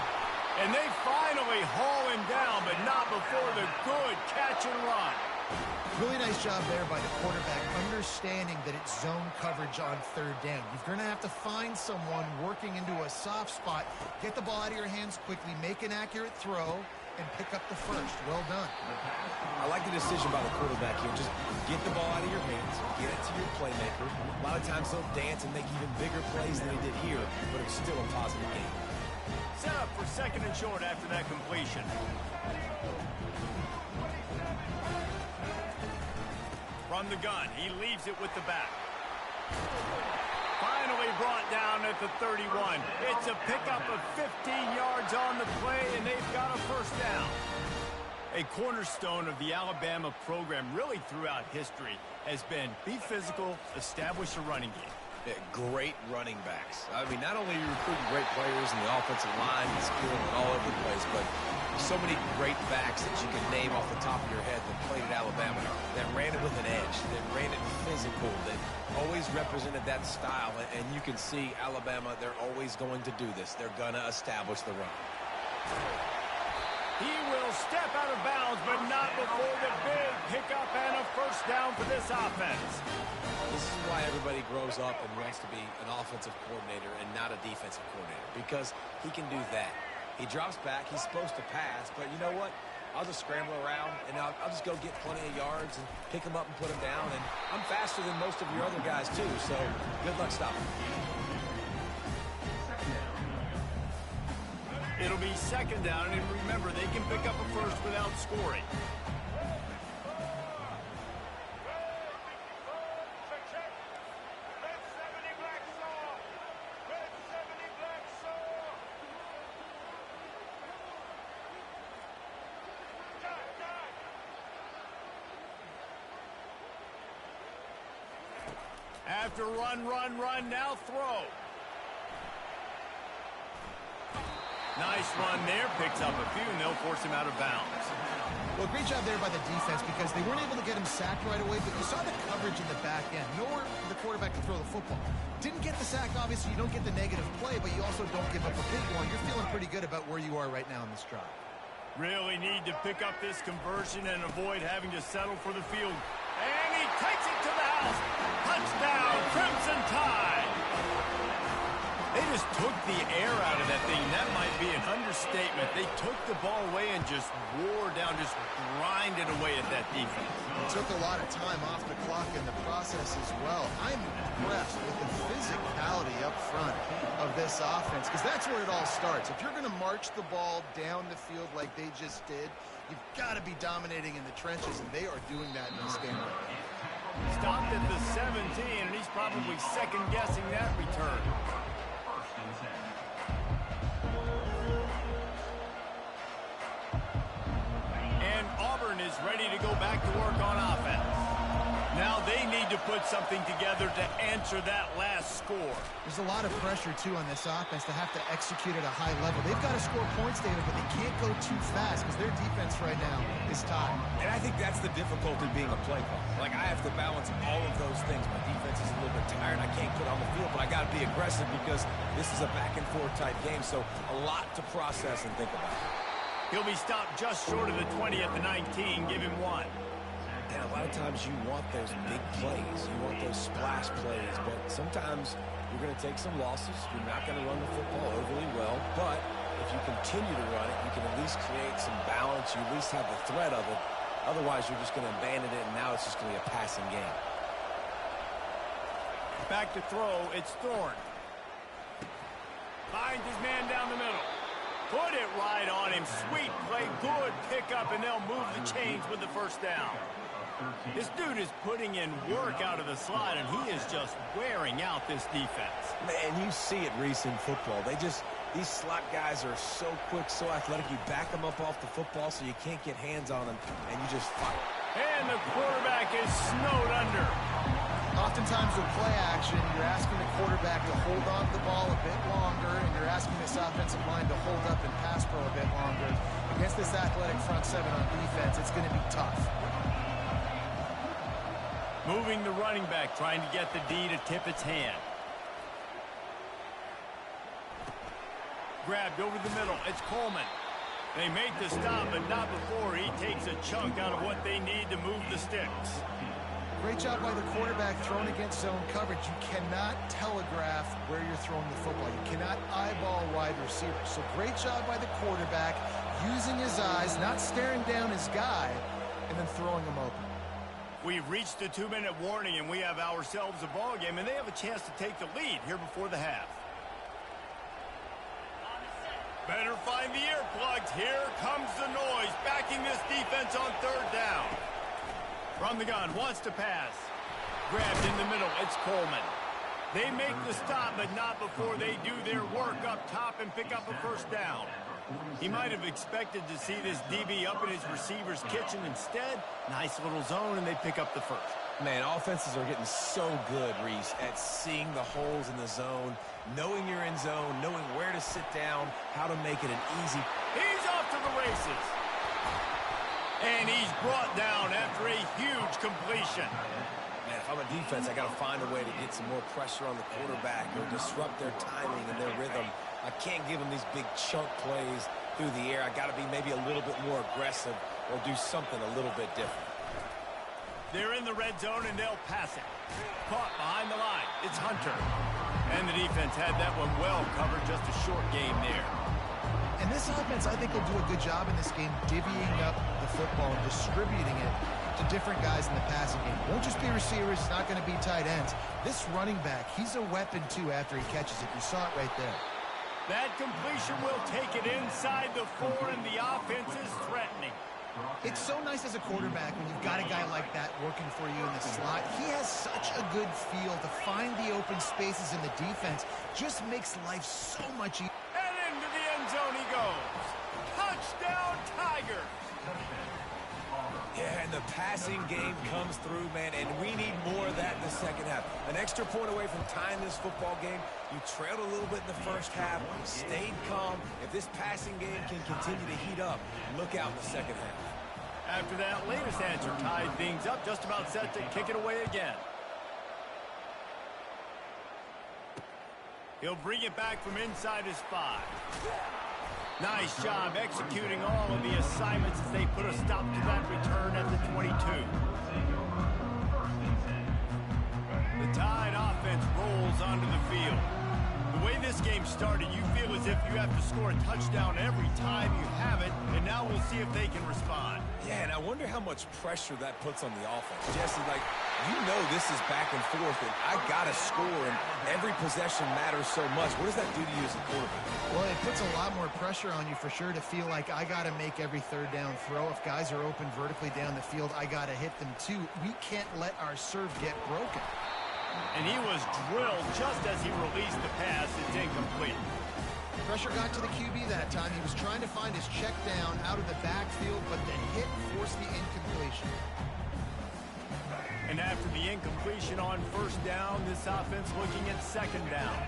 And they finally haul him down, but not before the good catch and run. Really nice job there by the quarterback, understanding that it's zone coverage on 3rd down. You're going to have to find someone working into a soft spot, get the ball out of your hands quickly, make an accurate throw, and pick up the first. Well done. I like the decision by the quarterback here. Just get the ball out of your hands, get it to your playmaker. A lot of times they'll dance and make even bigger plays than they did here, but it's still a positive game. Set up for 2nd and short after that completion. From the gun, he leaves it with the back. finally brought down at the 31. It's a pickup of 15 yards on the play, and they've got a first down. A cornerstone of the Alabama program really throughout history has been be physical, establish a running game. Yeah, great running backs. I mean, not only are you recruiting great players in the offensive line and skill and all over the place, but so many great backs that you can name off the top of your head that played at Alabama, that ran it with an edge, that ran it physical, that always represented that style. And you can see Alabama, they're always going to do this. They're going to establish the run. He will step out of bounds, but not before the big pickup and a first down for this offense. This is why everybody grows up and wants to be an offensive coordinator and not a defensive coordinator, because he can do that. He drops back. He's supposed to pass, but you know what? I'll just scramble around, and I'll just go get plenty of yards and pick them up and put them down, and I'm faster than most of your other guys, too, so good luck stopping. It'll be second down, and remember, they can pick up a first without scoring. After run, now throw. Nice run there, picks up a few, and they'll force him out of bounds. Well, great job there by the defense because they weren't able to get him sacked right away, but you saw the coverage in the back end. Nowhere for the quarterback to throw the football. Didn't get the sack, obviously. You don't get the negative play, but you also don't give up a big one. You're feeling pretty good about where you are right now in this drive. Really need to pick up this conversion and avoid having to settle for the field. And he takes it to the house. Touchdown, Crimson Tide. They just took the air out of that thing. That might be an understatement. They took the ball away and just wore down, just grinded away at that defense. It took a lot of time off the clock in the process as well. I'm impressed with the physicality up front of this offense because that's where it all starts. If you're going to march the ball down the field like they just did, you've got to be dominating in the trenches, and they are doing that in this game. Stopped at the 17, and he's probably second-guessing that return. And Auburn is ready to go back to work on offense. Now they need to put something together to answer that last score. There's a lot of pressure, too, on this offense to have to execute at a high level. They've got to score points, David, but they can't go too fast because their defense right now is tied. And I think that's the difficulty being a play caller. Like, I have to balance all of those things. My defense is a little bit tired. I can't put on the field, but I got to be aggressive because this is a back-and-forth type game, so a lot to process and think about. He'll be stopped just short of the 20 at the 19. Give him one. And a lot of times you want those big plays. You want those splash plays. But sometimes you're going to take some losses. You're not going to run the football overly well. But if you continue to run it, you can at least create some balance. You at least have the threat of it. Otherwise, you're just going to abandon it, and now it's just going to be a passing game. Back to throw. It's Thorne. Finds his man down the middle. Put it right on him. Sweet play. Good pickup, and they'll move the chains with the first down. This dude is putting in work out of the slot, and he is just wearing out this defense. Man, you see it, Reese, in football. These slot guys are so quick, so athletic. You back them up off the football so you can't get hands on them, and you just fire. And the quarterback is snowed under. Oftentimes with play action, you're asking the quarterback to hold on to the ball a bit longer, and you're asking this offensive line to hold up and pass pro a bit longer. Against this athletic front seven on defense, it's going to be tough. Moving the running back, trying to get the D to tip its hand. Grabbed over the middle. It's Coleman. They make the stop, but not before he takes a chunk out of what they need to move the sticks. Great job by the quarterback throwing against zone coverage. You cannot telegraph where you're throwing the football. You cannot eyeball wide receivers. So great job by the quarterback using his eyes, not staring down his guy, and then throwing him open. We've reached the 2-minute warning, and we have ourselves a ball game, and they have a chance to take the lead here before the half. Better find the earplugs. Here comes the noise, backing this defense on third down. From the gun, wants to pass. Grabbed in the middle, it's Coleman. They make the stop, but not before they do their work up top and pick up a first down. He might have expected to see this DB up in his receiver's kitchen. Instead, nice little zone, and they pick up the first. Man, offenses are getting so good, Reese, at seeing the holes in the zone, knowing you're in zone, knowing where to sit down, how to make it an easy. He's off to the races. And he's brought down after a huge completion. Man, if I'm a defense, I got to find a way to get some more pressure on the quarterback or disrupt their timing and their rhythm. I can't give them these big chunk plays through the air. I got to be maybe a little bit more aggressive or do something a little bit different. They're in the red zone, and they'll pass it. Caught behind the line. It's Hunter. And the defense had that one well covered. Just a short game there. And this offense, I think, will do a good job in this game divvying up the football and distributing it to different guys in the passing game. It won't just be receivers. It's not going to be tight ends. This running back, he's a weapon, too, after he catches it. You saw it right there. That completion will take it inside the 4, and the offense is threatening. It's so nice as a quarterback when you've got a guy like that working for you in the slot. He has such a good feel to find the open spaces in the defense. Just makes life so much easier. And into the end zone he goes. Touchdown, Tigers! Yeah, and the passing game comes through, man, and we need more of that in the second half. An extra point away from tying this football game. You trailed a little bit in the first half, stayed calm. If this passing game can continue to heat up, look out in the second half. After that latest answer tied things up, just about set to kick it away again. He'll bring it back from inside his 5. Nice job executing all of the assignments as they put a stop to that return at the 22. The Tide offense rolls onto the field. The way this game started, you feel as if you have to score a touchdown every time you have it, and now we'll see if they can respond. Yeah, and I wonder how much pressure that puts on the offense. Jesse, like, you know this is back and forth, and I got to score, and every possession matters so much. What does that do to you as a quarterback? Well, it puts a lot more pressure on you for sure to feel like I got to make every third down throw. If guys are open vertically down the field, I got to hit them too. We can't let our serve get broken. And he was drilled just as he released the pass. It's incomplete. Pressure got to the QB that time. He was trying to find his check down out of the backfield, but the hit forced the incompletion. And after the incompletion on first down, this offense looking at second down.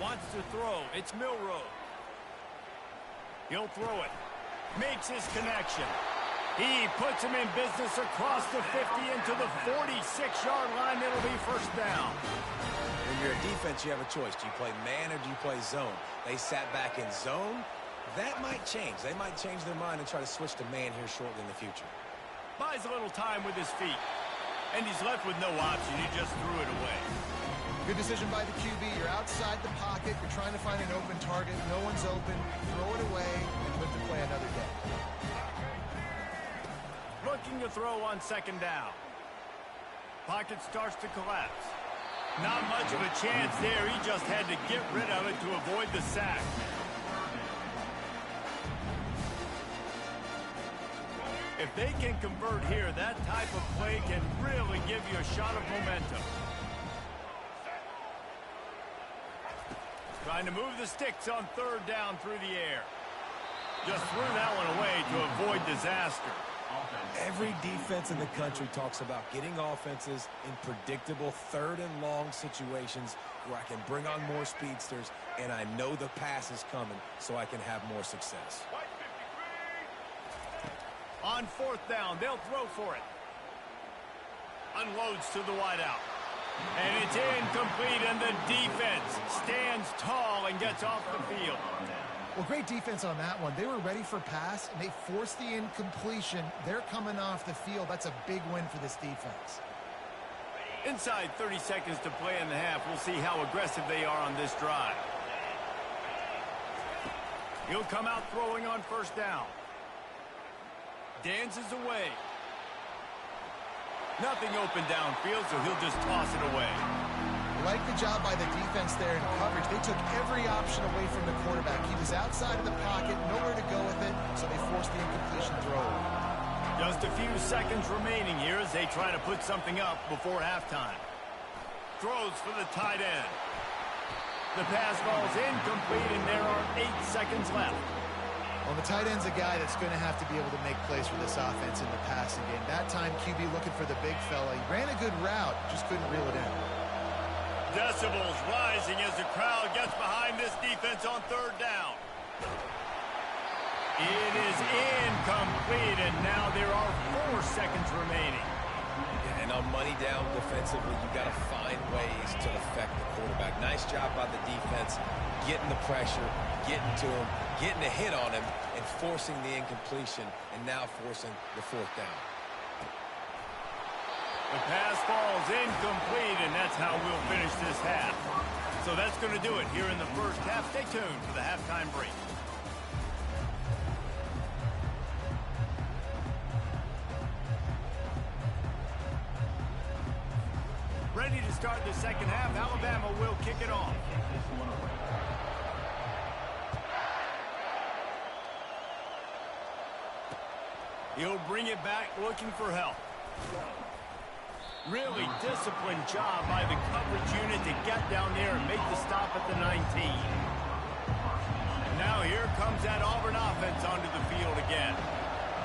Wants to throw. It's Milroe. He'll throw it. Makes his connection. He puts him in business across the 50 into the 46-yard line. It'll be first down. When you're a defense, you have a choice. Do you play man or do you play zone? They sat back in zone. That might change. They might change their mind and try to switch to man here shortly in the future. Buys a little time with his feet. And he's left with no option. He just threw it away. Good decision by the QB. You're outside the pocket. You're trying to find an open target. No one's open. Throw it away and live to play another day. Looking to throw on second down. Pocket starts to collapse. Not much of a chance there. He just had to get rid of it to avoid the sack. If they can convert here, that type of play can really give you a shot of momentum. Trying to move the sticks on third down through the air. Just threw that one away to avoid disaster. Every defense in the country talks about getting offenses in predictable third and long situations where I can bring on more speedsters and I know the pass is coming so I can have more success. On fourth down, they'll throw for it. Unloads to the wideout. And it's incomplete, and the defense stands tall and gets off the field. Well, great defense on that one. They were ready for pass, and they forced the incompletion. They're coming off the field. That's a big win for this defense. Inside 30 seconds to play in the half. We'll see how aggressive they are on this drive. He'll come out throwing on first down. Dances away. Nothing open downfield, so he'll just toss it away. Like the job by the defense there in coverage. They took every option away from the quarterback. He was outside of the pocket, nowhere to go with it, so they forced the incompletion throw. Just a few seconds remaining here as they try to put something up before halftime. throws for the tight end. The pass falls incomplete, and there are 8 seconds left. Well, the tight end's a guy that's going to have to be able to make plays for this offense in the passing game. That time, QB looking for the big fella. He ran a good route, just couldn't reel it in. Decibels rising as the crowd gets behind this defense on third down. It is incomplete, and now there are 4 seconds remaining. And on money down defensively, you got to find ways to affect the quarterback. Nice job by the defense, getting the pressure, getting to him, getting a hit on him, and forcing the incompletion, and now forcing the 4th down. The pass falls incomplete, and that's how we'll finish this half. So that's going to do it here in the first half. Stay tuned for the halftime break. Ready to start the second half. Alabama will kick it off. He'll bring it back looking for help. Really disciplined job by the coverage unit to get down there and make the stop at the 19. And now here comes that Auburn offense onto the field again.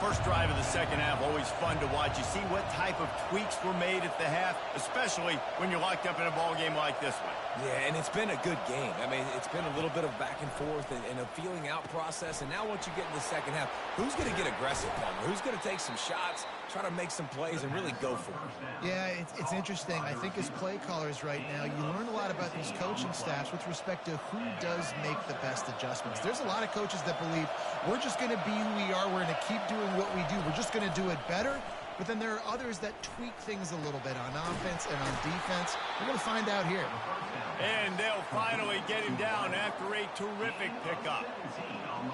First drive of the second half, always fun to watch. You see what type of tweaks were made at the half, especially when you're locked up in a ball game like this one. Yeah, and it's been a good game. I mean, it's been a little bit of back and forth and a feeling out process. And now once you get in the second half, who's going to get aggressive, Palmer? Who's going to take some shots, try to make some plays, and really go for it? Yeah, it's interesting. I think as play callers right now, you learn a lot about these coaching staffs with respect to who does make the best adjustments. There's a lot of coaches that believe we're just going to be who we are. We're going to keep doing what we do. We're just going to do it better. But then there are others that tweak things a little bit on offense and on defense. We're going to find out here. And they'll finally get him down after a terrific pickup.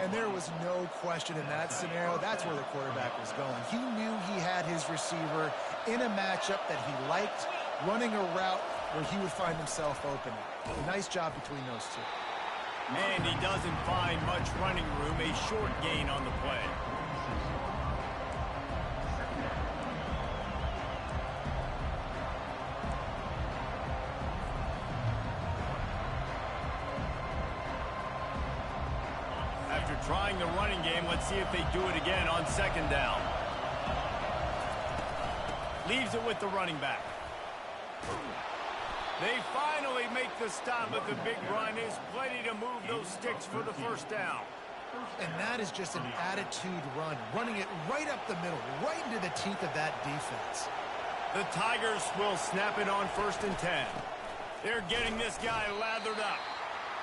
And there was no question in that scenario. That's where the quarterback was going. He knew he had his receiver in a matchup that he liked, running a route where he would find himself open. A nice job between those two. And he doesn't find much running room, a short gain on the play. After trying the running game, let's see if they do it again on second down. Leaves it with the running back. They finally make the stop, but the big run is plenty to move those sticks for the first down. And that is just an attitude run, running it right up the middle, right into the teeth of that defense. The Tigers will snap it on 1st and 10. They're getting this guy lathered up.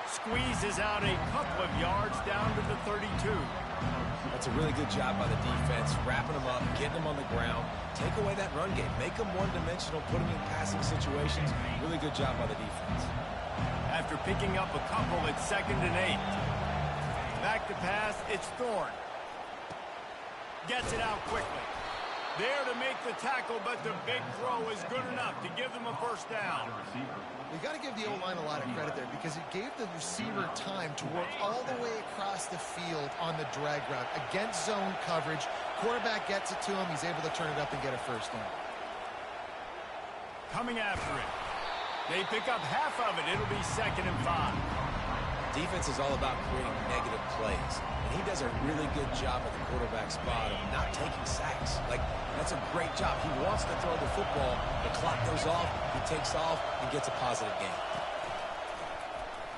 Squeezes out a couple of yards down to the 32. That's a really good job by the defense, wrapping them up, getting them on the ground. Take away that run game. Make them one-dimensional, put them in passing situations. Really good job by the defense. After picking up a couple, it's 2nd and 8. Back to pass, it's Thorne. Gets it out quickly. There to make the tackle, but the big throw is good enough to give them a first down. We got to give the O-line a lot of credit there because it gave the receiver time to work all the way across the field on the drag route against zone coverage. Quarterback gets it to him. He's able to turn it up and get a first down. Coming after it. They pick up half of it. It'll be 2nd and 5. Defense is all about creating negative plays. And he does a really good job at the quarterback spot of not taking sacks. Like, that's a great job. He wants to throw the football. The clock goes off. He takes off and gets a positive gain.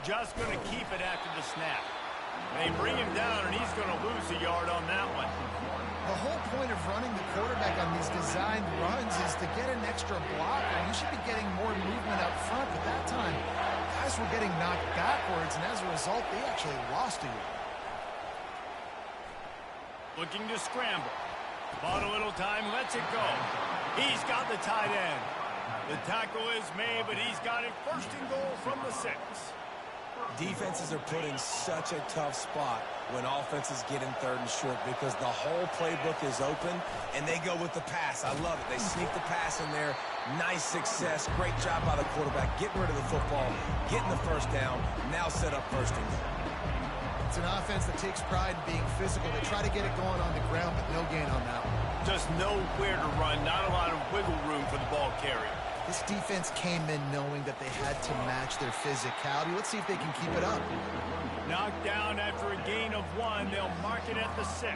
Just going to keep it after the snap. They bring him down, and he's going to lose a yard on that one. The whole point of running the quarterback on these designed runs is to get an extra blocker. You should be getting more movement up front, but that time, guys were getting knocked backwards, and as a result, they actually lost a yard. Looking to scramble. Bought a little time, lets it go. He's got the tight end. The tackle is made, but he's got it 1st and goal from the 6. Defenses are put in such a tough spot when offenses get in 3rd and short because the whole playbook is open, and they go with the pass. I love it. They sneak the pass in there. Nice success. Great job by the quarterback getting rid of the football, getting the first down, now set up 1st and goal. It's an offense that takes pride in being physical. They try to get it going on the ground, but no gain on that one. Just nowhere to run. Not a lot of wiggle room for the ball carrier. This defense came in knowing that they had to match their physicality. Let's see if they can keep it up. Knocked down after a gain of 1. They'll mark it at the 6.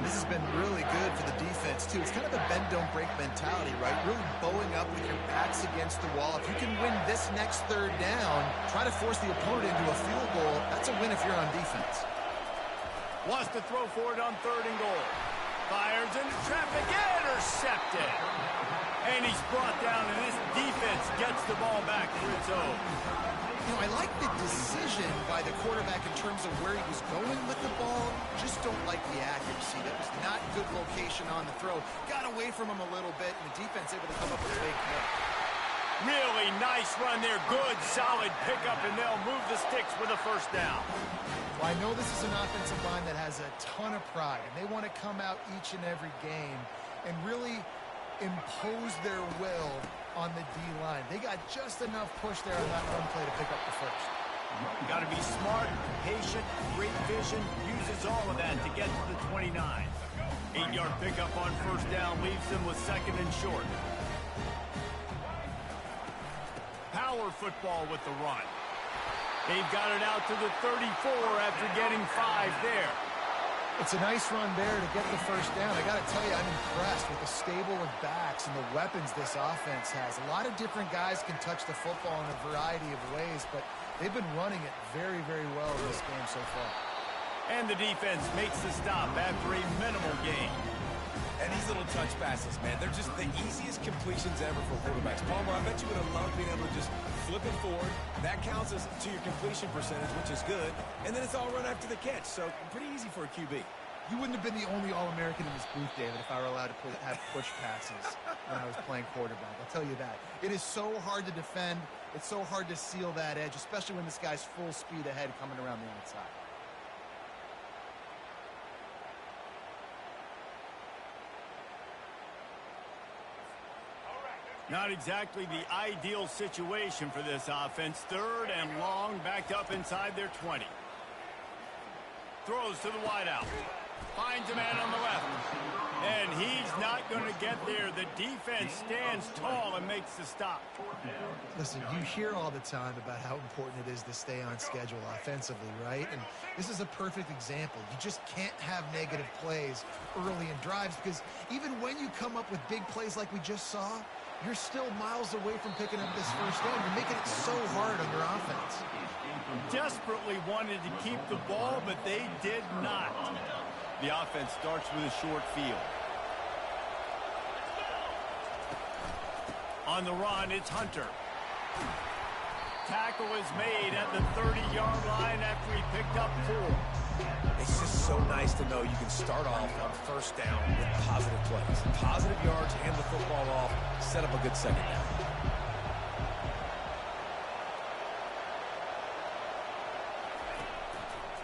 This has been really good for the defense, too. It's kind of a bend-don't-break mentality, right? Really bowing up with your backs against the wall. If you can win this next third down, try to force the opponent into a field goal. That's a win if you're on defense. Wants to throw for it on 3rd and goal. Fires into traffic, intercepted. And he's brought down, and this defense gets the ball back for its own. You know, I like the decision by the quarterback in terms of where he was going with the ball. Just don't like the accuracy. That was not good location on the throw. Got away from him a little bit, and the defense able to come up with a big hit. Really nice run there. Good, solid pickup, and they'll move the sticks with a 1st down. Well, I know this is an offensive line that has a ton of pride, and they want to come out each and every game and really impose their will on the D-line. They got just enough push there on that one play to pick up the 1st. Got to be smart, patient, great vision, uses all of that to get to the 29. 8-yard pickup on 1st down leaves them with 2nd and short. Power football with the run. They've got it out to the 34 after getting 5 there. It's a nice run there to get the 1st down. I got to tell you, I'm impressed with the stable of backs and the weapons this offense has. A lot of different guys can touch the football in a variety of ways, but they've been running it very, very well in this game so far. And the defense makes the stop after a minimal gain. And these little touch passes, man, they're just the easiest completions ever for quarterbacks. Palmer, I bet you would have loved being able to just flip it forward. That counts as to your completion percentage, which is good. And then it's all run after the catch, so pretty easy for a QB. You wouldn't have been the only All-American in this booth, David, if I were allowed to have push passes when I was playing quarterback. I'll tell you that. It is so hard to defend. It's so hard to seal that edge, especially when this guy's full speed ahead coming around the outside. Not exactly the ideal situation for this offense. 3rd and long, backed up inside their 20. Throws to the wideout. Finds a man on the left. And he's not going to get there. The defense stands tall and makes the stop. Listen, you hear all the time about how important it is to stay on schedule offensively, right? And this is a perfect example. You just can't have negative plays early in drives because even when you come up with big plays like we just saw, you're still miles away from picking up this 1st down. You're making it so hard on your offense. Desperately wanted to keep the ball, but they did not. The offense starts with a short field. On the run, it's Hunter. Tackle is made at the 30-yard line after he picked up 4. It's just so nice to know you can start off on 1st down with positive plays. Positive yards, hand the football off, set up a good 2nd down.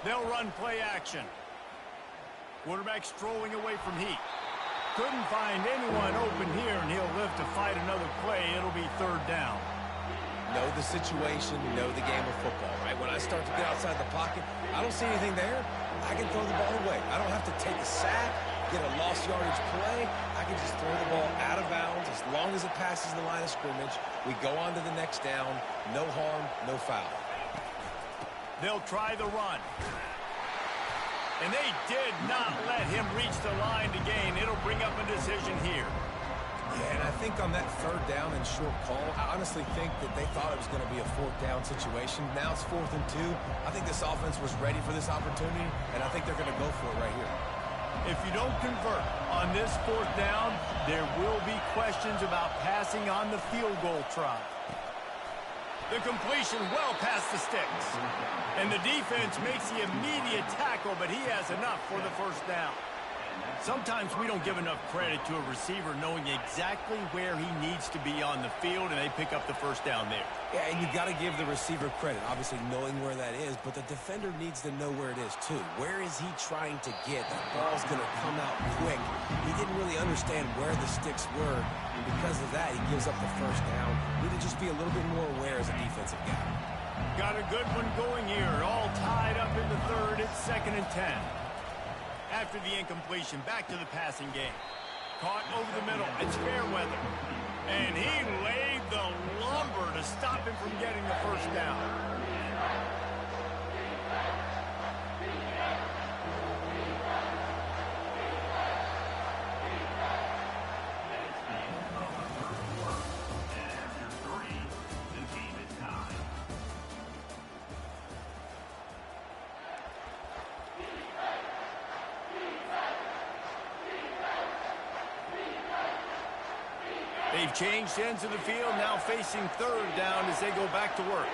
They'll run play action. Quarterback strolling away from heat. Couldn't find anyone open here, and he'll live to fight another play. It'll be 3rd down. Know the situation, know the game of football, right? When I start to get outside the pocket, I don't see anything there. I can throw the ball away. I don't have to take a sack, get a lost yardage play. I can just throw the ball out of bounds as long as it passes the line of scrimmage. We go on to the next down. No harm, no foul. They'll try the run. And they did not let him reach the line to gain. It'll bring up a decision here. Yeah, and I think on that 3rd down and short call, I honestly think that they thought it was going to be a 4th down situation. Now it's 4th and 2. I think this offense was ready for this opportunity, and I think they're going to go for it right here. If you don't convert on this 4th down, there will be questions about passing on the field goal try. The completion well past the sticks. And the defense makes the immediate tackle, but he has enough for the 1st down. Sometimes we don't give enough credit to a receiver knowing exactly where he needs to be on the field, and they pick up the 1st down there. Yeah, and you got to give the receiver credit, obviously knowing where that is, but the defender needs to know where it is too. Where is he trying to get? That ball's going to come out quick. He didn't really understand where the sticks were, and because of that, he gives up the 1st down. Need to just be a little bit more aware as a defensive guy. Got a good one going here. All tied up in the 3rd. It's 2nd and 10. After the incompletion, back to the passing game. Caught over the middle. It's Fairweather. And he laid the lumber to stop him from getting the first down. They've changed ends of the field, now facing third down as they go back to work.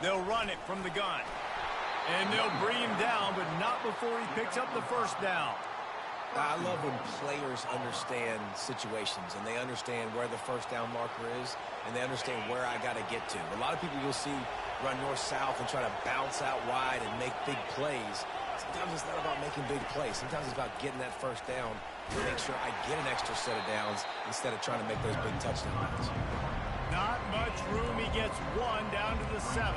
They'll run it from the gun. And they'll bring him down, but not before he picks up the first down. I love when players understand situations and they understand where the first down marker is and they understand where I got to get to. A lot of people you'll see run north-south and try to bounce out wide and make big plays. Sometimes it's not about making big plays. Sometimes it's about getting that first down to make sure I get an extra set of downs instead of trying to make those big touchdown runs. Not much room. He gets one down to the 7.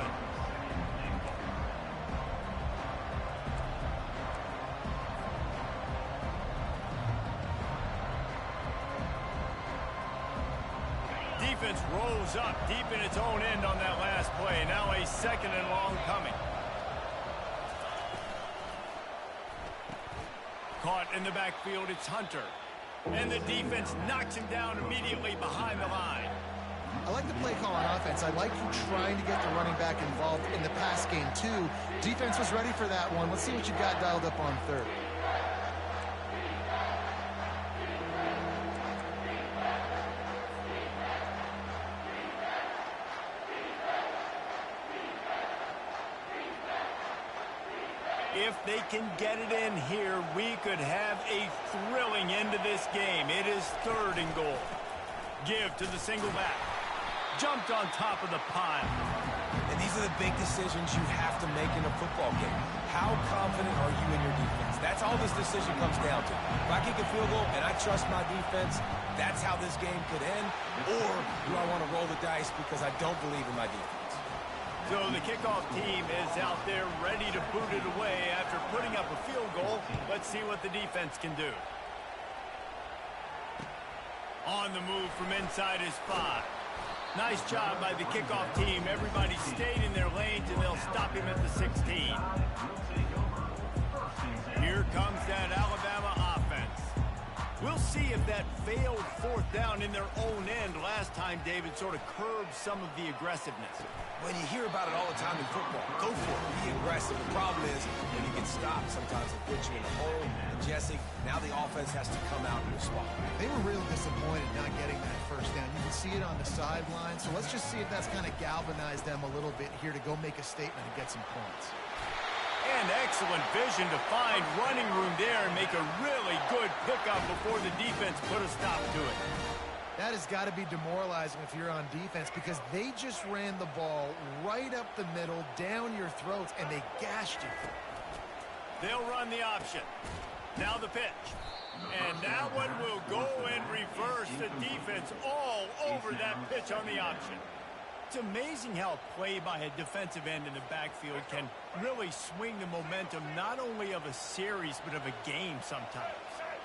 Defense rolls up deep in its own end on that last play. Now a 2nd and long coming. Caught in the backfield, it's Hunter. And the defense knocks him down immediately behind the line. I like the play call on offense. I like you trying to get the running back involved in the pass game, too. Defense was ready for that one. Let's see what you got dialed up on third. If they can get it in here, we could have a thrilling end to this game. It is 3rd and goal. Give to the single back. Jumped on top of the pile. And these are the big decisions you have to make in a football game. How confident are you in your defense? That's all this decision comes down to. If I kick a field goal and I trust my defense, that's how this game could end. Or do I want to roll the dice because I don't believe in my defense? So the kickoff team is out there ready to boot it away after putting up a field goal. Let's see what the defense can do. On the move from inside his 5. Nice job by the kickoff team. Everybody stayed in their lanes, and they'll stop him at the 16. Here comes that Alabama offense. We'll see if that failed 4th down in their own end last time, David, sort of curbed some of the aggressiveness. When you hear about it all the time in football, go for it. Be aggressive. The problem is when you get stopped, sometimes it puts you in a hole. And Jesse, now the offense has to come out and respond. They were real disappointed not getting that first down. You can see it on the sideline. So let's just see if that's kind of galvanized them a little bit here to go make a statement and get some points. And excellent vision to find running room there and make a really good pickup before the defense put a stop to it. That has got to be demoralizing if you're on defense because they just ran the ball right up the middle, down your throats, and they gashed you. They'll run the option. Now the pitch. And that one will go in reverse. The defense all over that pitch on the option. It's amazing how a play by a defensive end in the backfield can really swing the momentum not only of a series but of a game sometimes.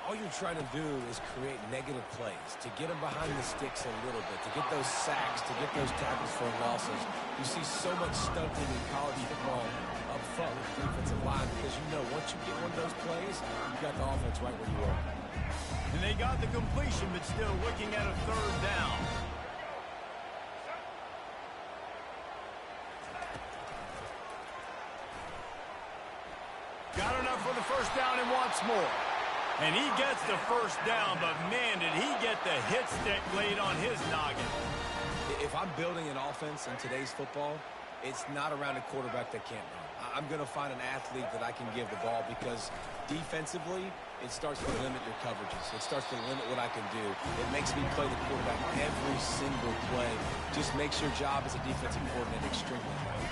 All you're trying to do is create negative plays, to get them behind the sticks a little bit, to get those sacks, to get those tackles for losses. You see so much stunting in college football up front with the defensive line because you know once you get one of those plays, you got the offense right where you are. And they got the completion, but still looking at a 3rd down. Got enough for the first down and wants more. And he gets the first down, but man, did he get the hit stick laid on his noggin. If I'm building an offense in today's football, it's not around a quarterback that can't run. I'm going to find an athlete that I can give the ball because defensively, it starts to limit your coverages. It starts to limit what I can do. It makes me play the quarterback every single play. Just makes your job as a defensive coordinator extremely hard.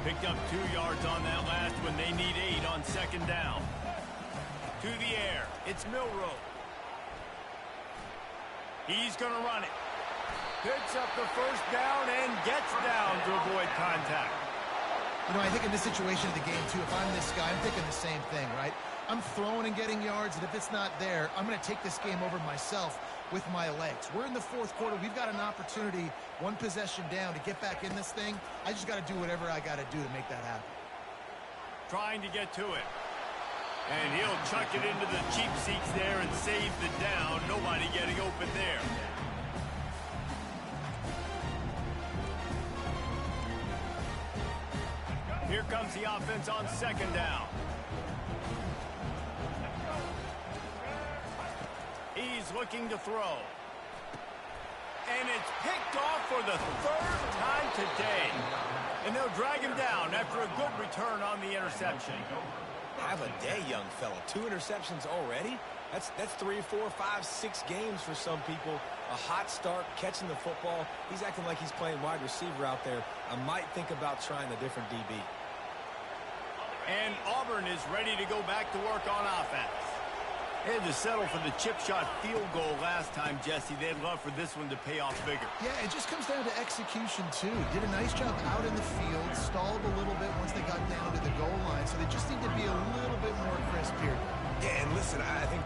Picked up 2 yards on that last one. They need 8 on 2nd down. To the air. It's Milroe. He's going to run it. Picks up the first down and gets down to avoid contact. You know, I think in this situation of the game, too, if I'm this guy, I'm thinking the same thing, right? I'm throwing and getting yards, and if it's not there, I'm going to take this game over myself with my legs. We're in the fourth quarter. We've got an opportunity, one possession down, to get back in this thing. I just got to do whatever I got to do to make that happen. Trying to get to it. And he'll chuck it into the cheap seats there and save the down. Nobody getting open there. Here comes the offense on second down. He's looking to throw. And it's picked off for the third time today. And they'll drag him down after a good return on the interception. Have a day, young fella. 2 interceptions already? That's 3, 4, 5, 6 games for some people. A hot start, catching the football. He's acting like he's playing wide receiver out there. I might think about trying a different DB. And Auburn is ready to go back to work on offense. They had to settle for the chip shot field goal last time, Jesse. They'd love for this one to pay off bigger. Yeah, it just comes down to execution, too. Did a nice job out in the field, stalled a little bit once they got down to the goal line, so they just need to be a little bit more crisp here. Yeah, and listen, I think...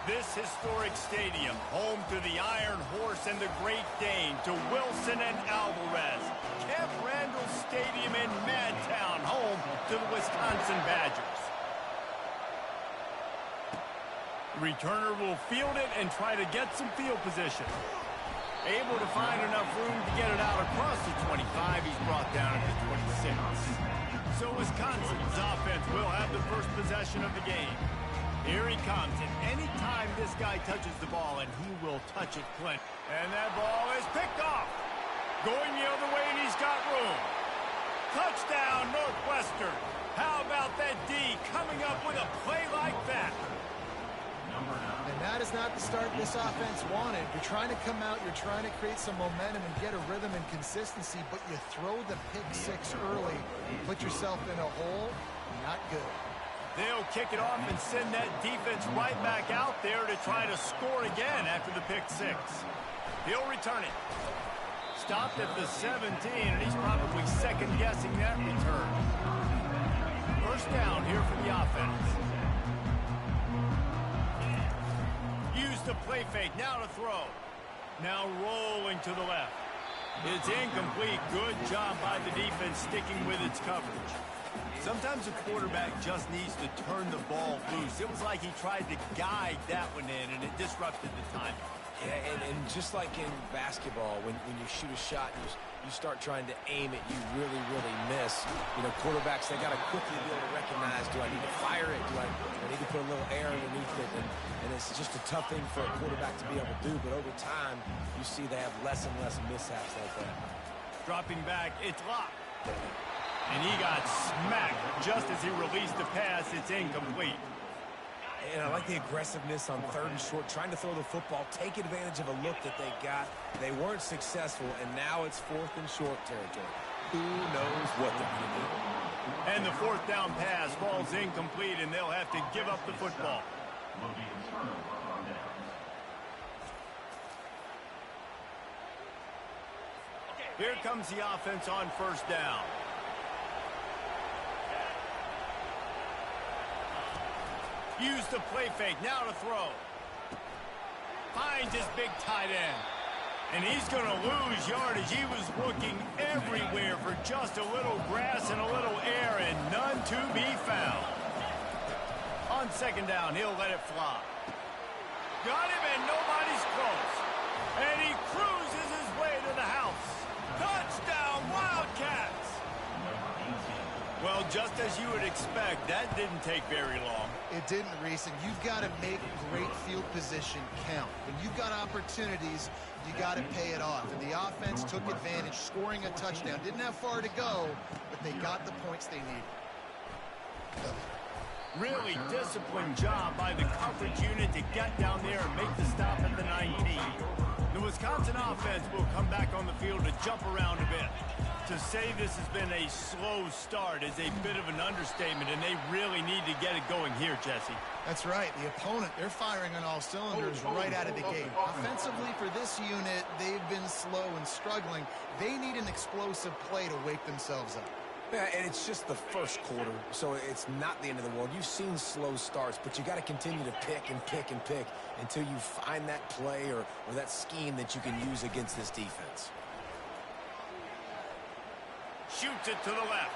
This historic stadium, home to the Iron Horse and the Great Dane, to Wilson and Alvarez. Camp Randall Stadium in Madtown, home to the Wisconsin Badgers. The returner will field it and try to get some field position. Able to find enough room to get it out across the 25. He's brought down at the 26. So Wisconsin's offense will have the first possession of the game. Here he comes, and anytime this guy touches the ball, and he will touch it plenty. And that ball is picked off. Going the other way, and he's got room. Touchdown, Northwestern. How about that D coming up with a play like that? And that is not the start this offense wanted. You're trying to come out, you're trying to create some momentum and get a rhythm and consistency, but you throw the pick 6 early, put yourself in a hole, not good. They'll kick it off and send that defense right back out there to try to score again after the pick 6. He'll return it. Stopped at the 17, and he's probably second-guessing that return. First down here for the offense. Use the play fake, now to throw. Now rolling to the left. It's incomplete. Good job by the defense sticking with its coverage. Sometimes a quarterback just needs to turn the ball loose. It was like he tried to guide that one in, and it disrupted the timing. Yeah, and just like in basketball, when you shoot a shot, you start trying to aim it, you really, really miss. You know, quarterbacks, they got to quickly be able to recognize, do I need to fire it? Do I need to put a little air underneath it? And it's just a tough thing for a quarterback to be able to do. But over time, you see they have less and less mishaps like that. Dropping back, it's locked. And he got smacked just as he released the pass. It's incomplete. And I like the aggressiveness on 3rd and short, trying to throw the football, take advantage of a look that they got. They weren't successful, and now it's 4th and short territory. Who knows what they're going to do? And the 4th down pass falls incomplete, and they'll have to give up the football. Will be a turnover on downs. Here comes the offense on 1st down. Use the play fake, now to throw. Finds his big tight end. And he's going to lose yardage. He was looking everywhere for just a little grass and a little air, and none to be found. On 2nd down, he'll let it fly. Got him, and nobody's close. And he cruises his way to the house. Touchdown, Wildcats! Well, just as you would expect, that didn't take very long. It didn't, Reese, and you've got to make great field position count. When you've got opportunities, you got to pay it off. And the offense took advantage, scoring a touchdown. Didn't have far to go, but they got the points they needed. Really disciplined job by the coverage unit to get down there and make the stop at the 19. The Wisconsin offense will come back on the field to jump around a bit. To say this has been a slow start is a bit of an understatement, and they really need to get it going here, Jesse. That's right. The opponent, they're firing on all cylinders right out of the gate. Offensively, for this unit, they've been slow and struggling. They need an explosive play to wake themselves up. Yeah, and it's just the 1st quarter, so it's not the end of the world. You've seen slow starts, but you got to continue to pick and pick and pick until you find that play or that scheme that you can use against this defense. Shoots it to the left,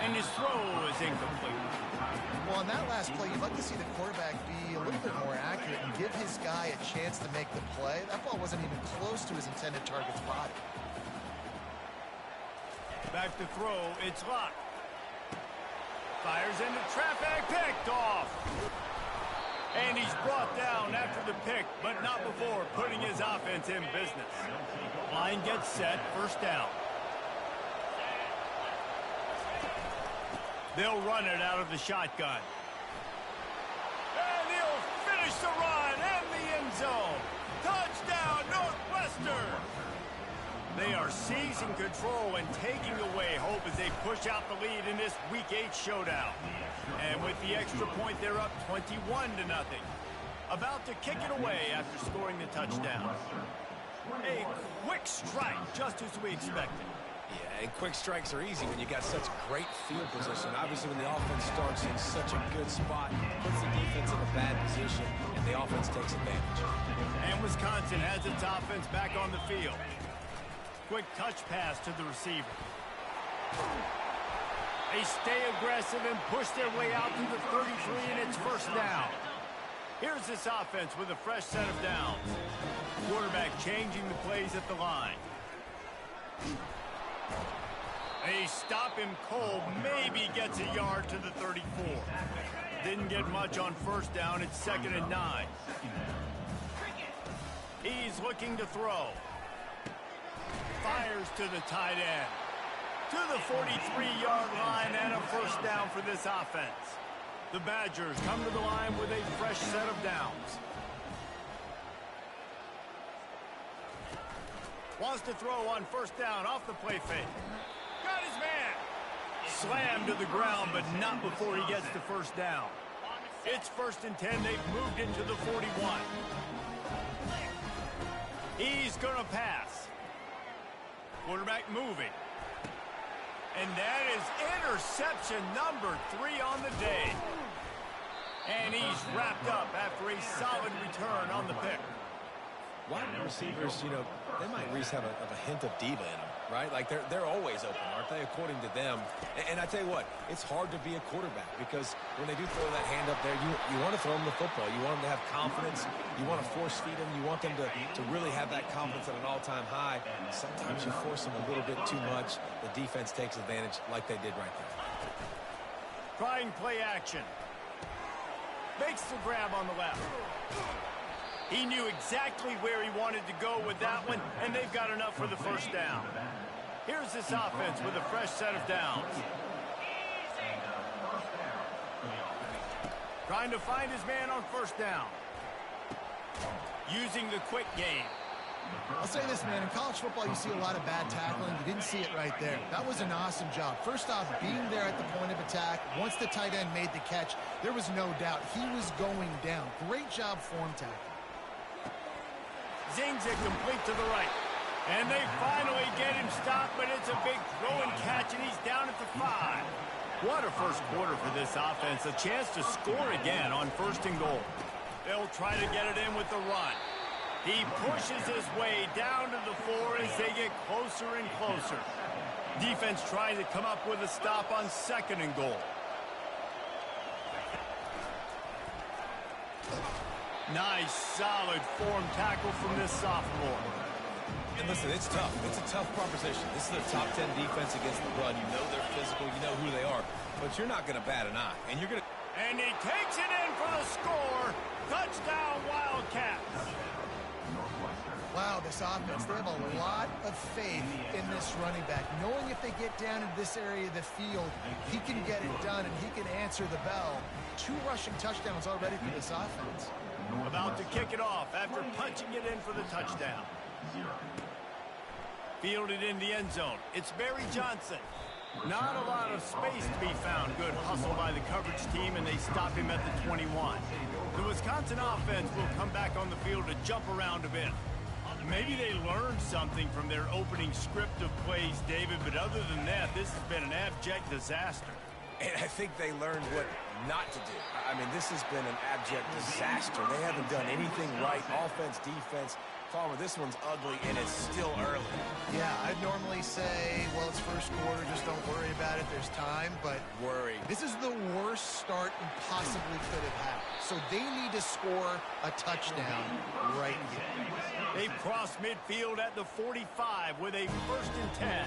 and his throw is incomplete. Well, on that last play, you'd like to see the quarterback be a little bit more accurate and give his guy a chance to make the play. That ball wasn't even close to his intended target's body. Back to throw, it's locked. Fires into traffic, picked off. And he's brought down after the pick, but not before putting his offense in business. Line gets set, 1st down. They'll run it out of the shotgun. And he'll finish the run and the end zone. Touchdown, Northwestern! They are seizing control and taking away hope as they push out the lead in this Week 8 showdown. And with the extra point, they're up 21-0. About to kick it away after scoring the touchdown. A quick strike, just as we expected. Yeah, and quick strikes are easy when you got such great field position. Obviously, when the offense starts in such a good spot, puts the defense in a bad position, and the offense takes advantage. And Wisconsin has its offense back on the field. Quick touch pass to the receiver. They stay aggressive and push their way out to the 33, and it's 1st down. Here's this offense with a fresh set of downs. Quarterback changing the plays at the line. They stop him cold, maybe gets a yard to the 34. Didn't get much on 1st down, it's 2nd and 9. He's looking to throw. Fires to the tight end. To the 43-yard line and a 1st down for this offense. The Badgers come to the line with a fresh set of downs. Wants to throw on 1st down off the play fake. Got his man. Slammed to the ground, but not before he gets to 1st down. It's 1st and 10. They've moved into the 41. He's going to pass. Quarterback moving. And that is interception number 3 on the day. And he's wrapped up after a solid return on the pick. Wide receivers, you know, they might at least have a hint of diva in them, right? Like they're always open, aren't they, according to them? And I tell you what, it's hard to be a quarterback because when they do throw that hand up there, you want to throw them the football. You want them to have confidence. You want to force feed them. You want them to really have that confidence at an all-time high. Sometimes you force them a little bit too much. The defense takes advantage like they did right there. Trying play action. Makes the grab on the left. He knew exactly where he wanted to go with that one, and they've got enough for the 1st down. Here's this offense with a fresh set of downs. Trying to find his man on first down. Using the quick game. I'll say this, man. In college football, you see a lot of bad tackling. You didn't see it right there. That was an awesome job. First off, being there at the point of attack. Once the tight end made the catch, there was no doubt he was going down. Great job form tackling. Zings it complete to the right. And they finally get him stopped, but it's a big throw and catch, and he's down at the 5. What a first quarter for this offense. A chance to score again on first and goal. They'll try to get it in with the run. He pushes his way down to the 4 as they get closer and closer. Defense trying to come up with a stop on second and goal. Nice, solid form tackle from this sophomore. And listen, it's tough. It's a tough proposition. This is a top 10 defense against the run. You know they're physical. You know who they are. But you're not going to bat an eye. And you're going to... And he takes it in for the score. Touchdown, Wildcats. Wow, this offense, they have a lot of faith in this running back. Knowing if they get down in this area of the field, he can get it done and he can answer the bell. 2 rushing touchdowns already for this offense. About to kick it off after punching it in for the touchdown. Fielded in the end zone. It's Barry Johnson. Not a lot of space to be found. Good hustle by the coverage team, and they stop him at the 21. The Wisconsin offense will come back on the field to jump around a bit. Maybe they learned something from their opening script of plays, David, but other than that, this has been an abject disaster. And I think they learned what not to do. I mean, this has been an abject disaster. They haven't done anything right. Offense, defense. Farmer, this one's ugly, and it's still early. Yeah, I'd normally say, well, it's first quarter, just don't worry about it. There's time, but Worry. This is the worst start you possibly could have had. So they need to score a touchdown right here. They cross midfield at the 45 with a 1st and 10.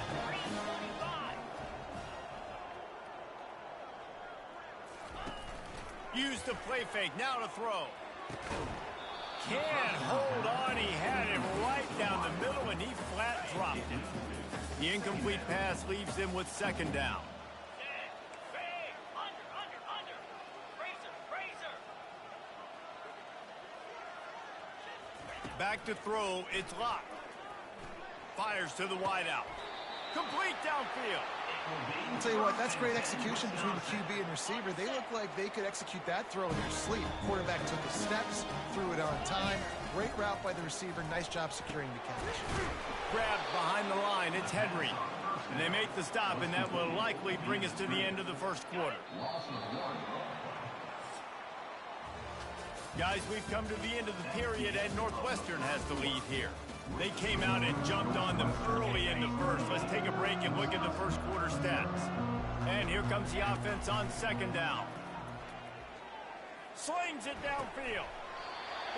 Use the play fake, now to throw. Can't hold on, he had it right down the middle and he flat dropped it. The incomplete pass leaves them with 2nd down. Back to throw, it's locked. Fires to the wideout. Complete downfield. I'll tell you what, that's great execution between the QB and receiver. They look like they could execute that throw in their sleep. Quarterback took the steps, threw it on time. Great route by the receiver. Nice job securing the catch. Grabbed behind the line, it's Henry. And they make the stop, and that will likely bring us to the end of the first quarter. Guys, we've come to the end of the period, and Northwestern has the lead here. They came out and jumped on them early in the first. Let's take a break and look at the first quarter stats. And here comes the offense on 2nd down. Slings it downfield.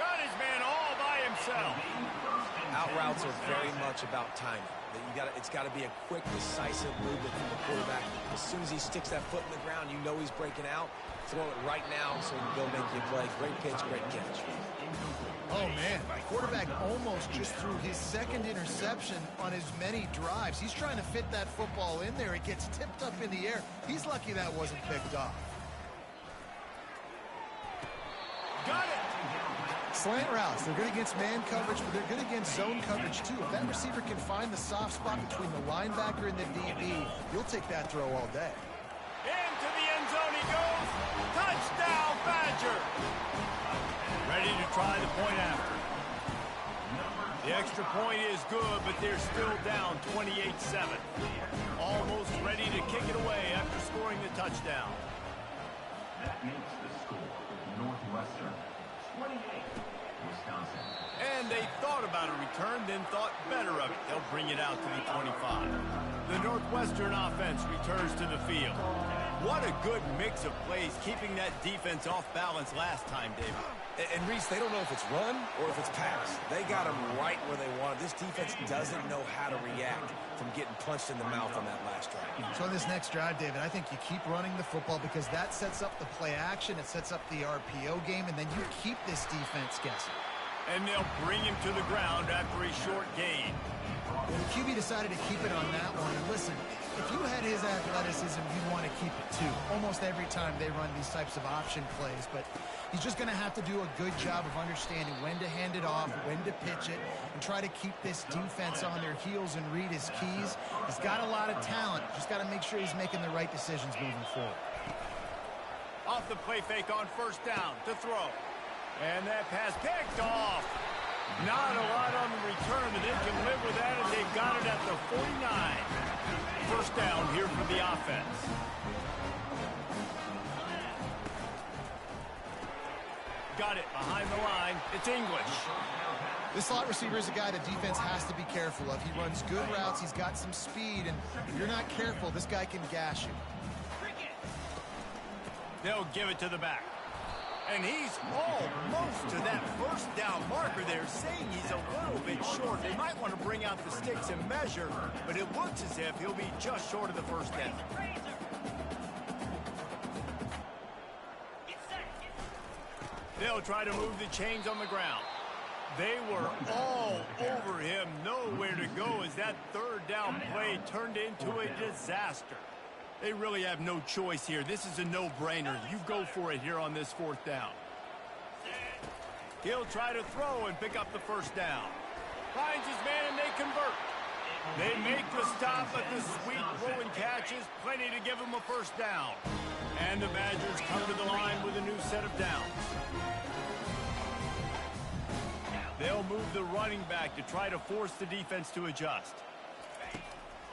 Got his man all by himself. Out routes are very much about timing. It's got to be a quick, decisive movement from the quarterback. As soon as he sticks that foot in the ground, you know he's breaking out. Throw it right now so he can go make you a play. Great pitch, great catch. Oh, man. The quarterback almost just threw his 2nd interception on as many drives. He's trying to fit that football in there. It gets tipped up in the air. He's lucky that wasn't picked off. Got it. Slant routes. They're good against man coverage, but they're good against zone coverage, too. If that receiver can find the soft spot between the linebacker and the DB, you'll take that throw all day. Into the end zone he goes. Touchdown, Badger. Ready to try the point after. The extra point is good, but they're still down 28-7. Almost ready to kick it away after scoring the touchdown. That makes the score Northwestern 28, Wisconsin. And they thought about a return, then thought better of it. They'll bring it out to the 25. The Northwestern offense returns to the field. What a good mix of plays, keeping that defense off balance last time, David. And Reese, they don't know if it's run or if it's pass. They got them right where they want. This defense doesn't know how to react from getting punched in the mouth on that last drive. So on this next drive, David, I think you keep running the football because that sets up the play action, it sets up the RPO game, and then you keep this defense guessing. And they'll bring him to the ground after a short gain. Well, the QB decided to keep it on that one. And listen, if you had his athleticism, you'd want to keep it. too, almost every time they run these types of option plays. But he's just going to have to do a good job of understanding when to hand it off, when to pitch it, and try to keep this defense on their heels and read his keys. He's got a lot of talent. Just got to make sure he's making the right decisions moving forward. Off the play fake on first down to throw. And that pass picked off. Not a lot on the return, but they can live with that as they've got it at the 49. First down here for the offense. Got it behind the line. It's English. This slot receiver is a guy the defense has to be careful of. He runs good routes. He's got some speed, and if you're not careful, this guy can gash you. They'll give it to the back. And he's almost to that first down marker there, saying he's a little bit short. They might want to bring out the sticks and measure, but it looks as if he'll be just short of the first down. They'll try to move the chains on the ground. They were all over him, nowhere to go as that third down play turned into a disaster. They really have no choice here. This is a no-brainer. You go for it here on this fourth down. He'll try to throw and pick up the first down. Finds his man and they convert. They make the stop, but the sweet throwing catch is plenty to give him a first down. And the Badgers come to the line with a new set of downs. They'll move the running back to try to force the defense to adjust.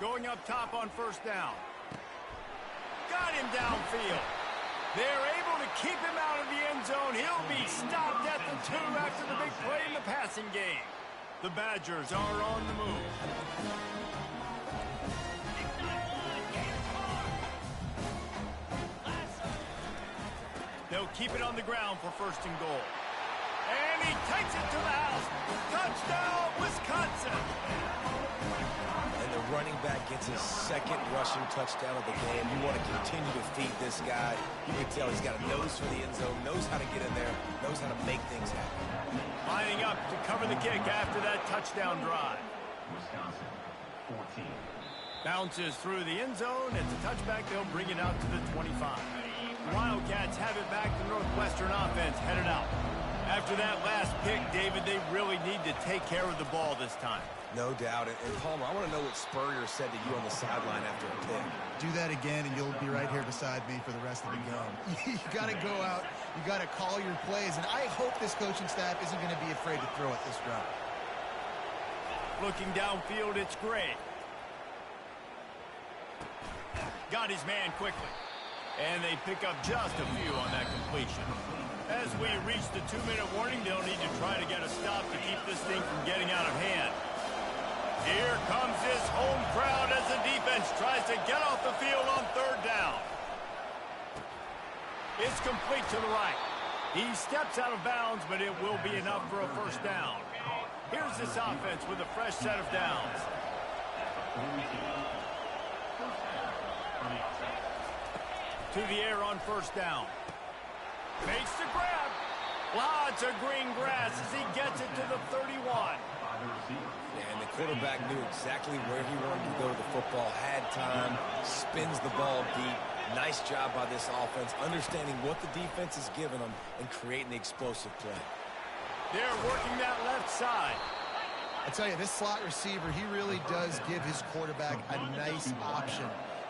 Going up top on first down. Got him downfield. They're able to keep him out of the end zone. He'll be stopped at the 2 after the big play in the passing game. The Badgers are on the move. They'll keep it on the ground for first and goal. And he takes it to the house. Touchdown, Wisconsin. And the running back gets his second rushing touchdown of the game. You want to continue to feed this guy. You can tell he's got a nose for the end zone, knows how to get in there, knows how to make things happen. Lining up to cover the kick after that touchdown drive. Wisconsin, 14. Bounces through the end zone. It's a touchback. They'll bring it out to the 25. The Wildcats have it back. The Northwestern offense headed out. After that last pick, David, they really need to take care of the ball this time. No doubt. And Palmer, I want to know what Spurrier said to you on the sideline after a pick. Do that again, and you'll be right here beside me for the rest of the game. You got to go out. You got to call your plays, and I hope this coaching staff isn't going to be afraid to throw it this drive. Looking downfield, it's Gray. Got his man quickly. And they pick up just a few on that completion. As we reach the 2-minute warning, they'll need to try to get a stop to keep this thing from getting out of hand. Here comes this home crowd as the defense tries to get off the field on third down. It's complete to the right. He steps out of bounds, but it will be enough for a first down. Here's this offense with a fresh set of downs. To the air on first down. Makes the grab. Lots of green grass as he gets it to the 31. And the quarterback knew exactly where he wanted to go to the football, had time, spins the ball deep. Nice job by this offense, understanding what the defense is giving them and creating the explosive play. They're working that left side. I tell you, this slot receiver, he really does give his quarterback a nice option.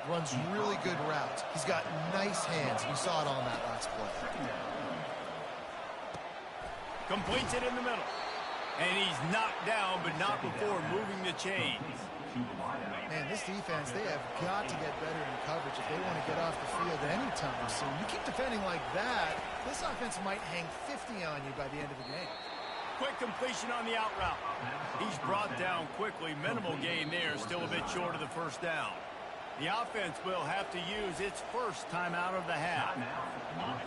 Runs really good routes. He's got nice hands. We saw it on that last play. Completes it in the middle. And he's knocked down, but not before moving the chains. Man, this defense, they have got to get better in coverage if they want to get off the field anytime soon. You keep defending like that, this offense might hang 50 on you by the end of the game. Quick completion on the out route. He's brought down quickly. Minimal gain there, still a bit short of the first down. The offense will have to use its first timeout of the half.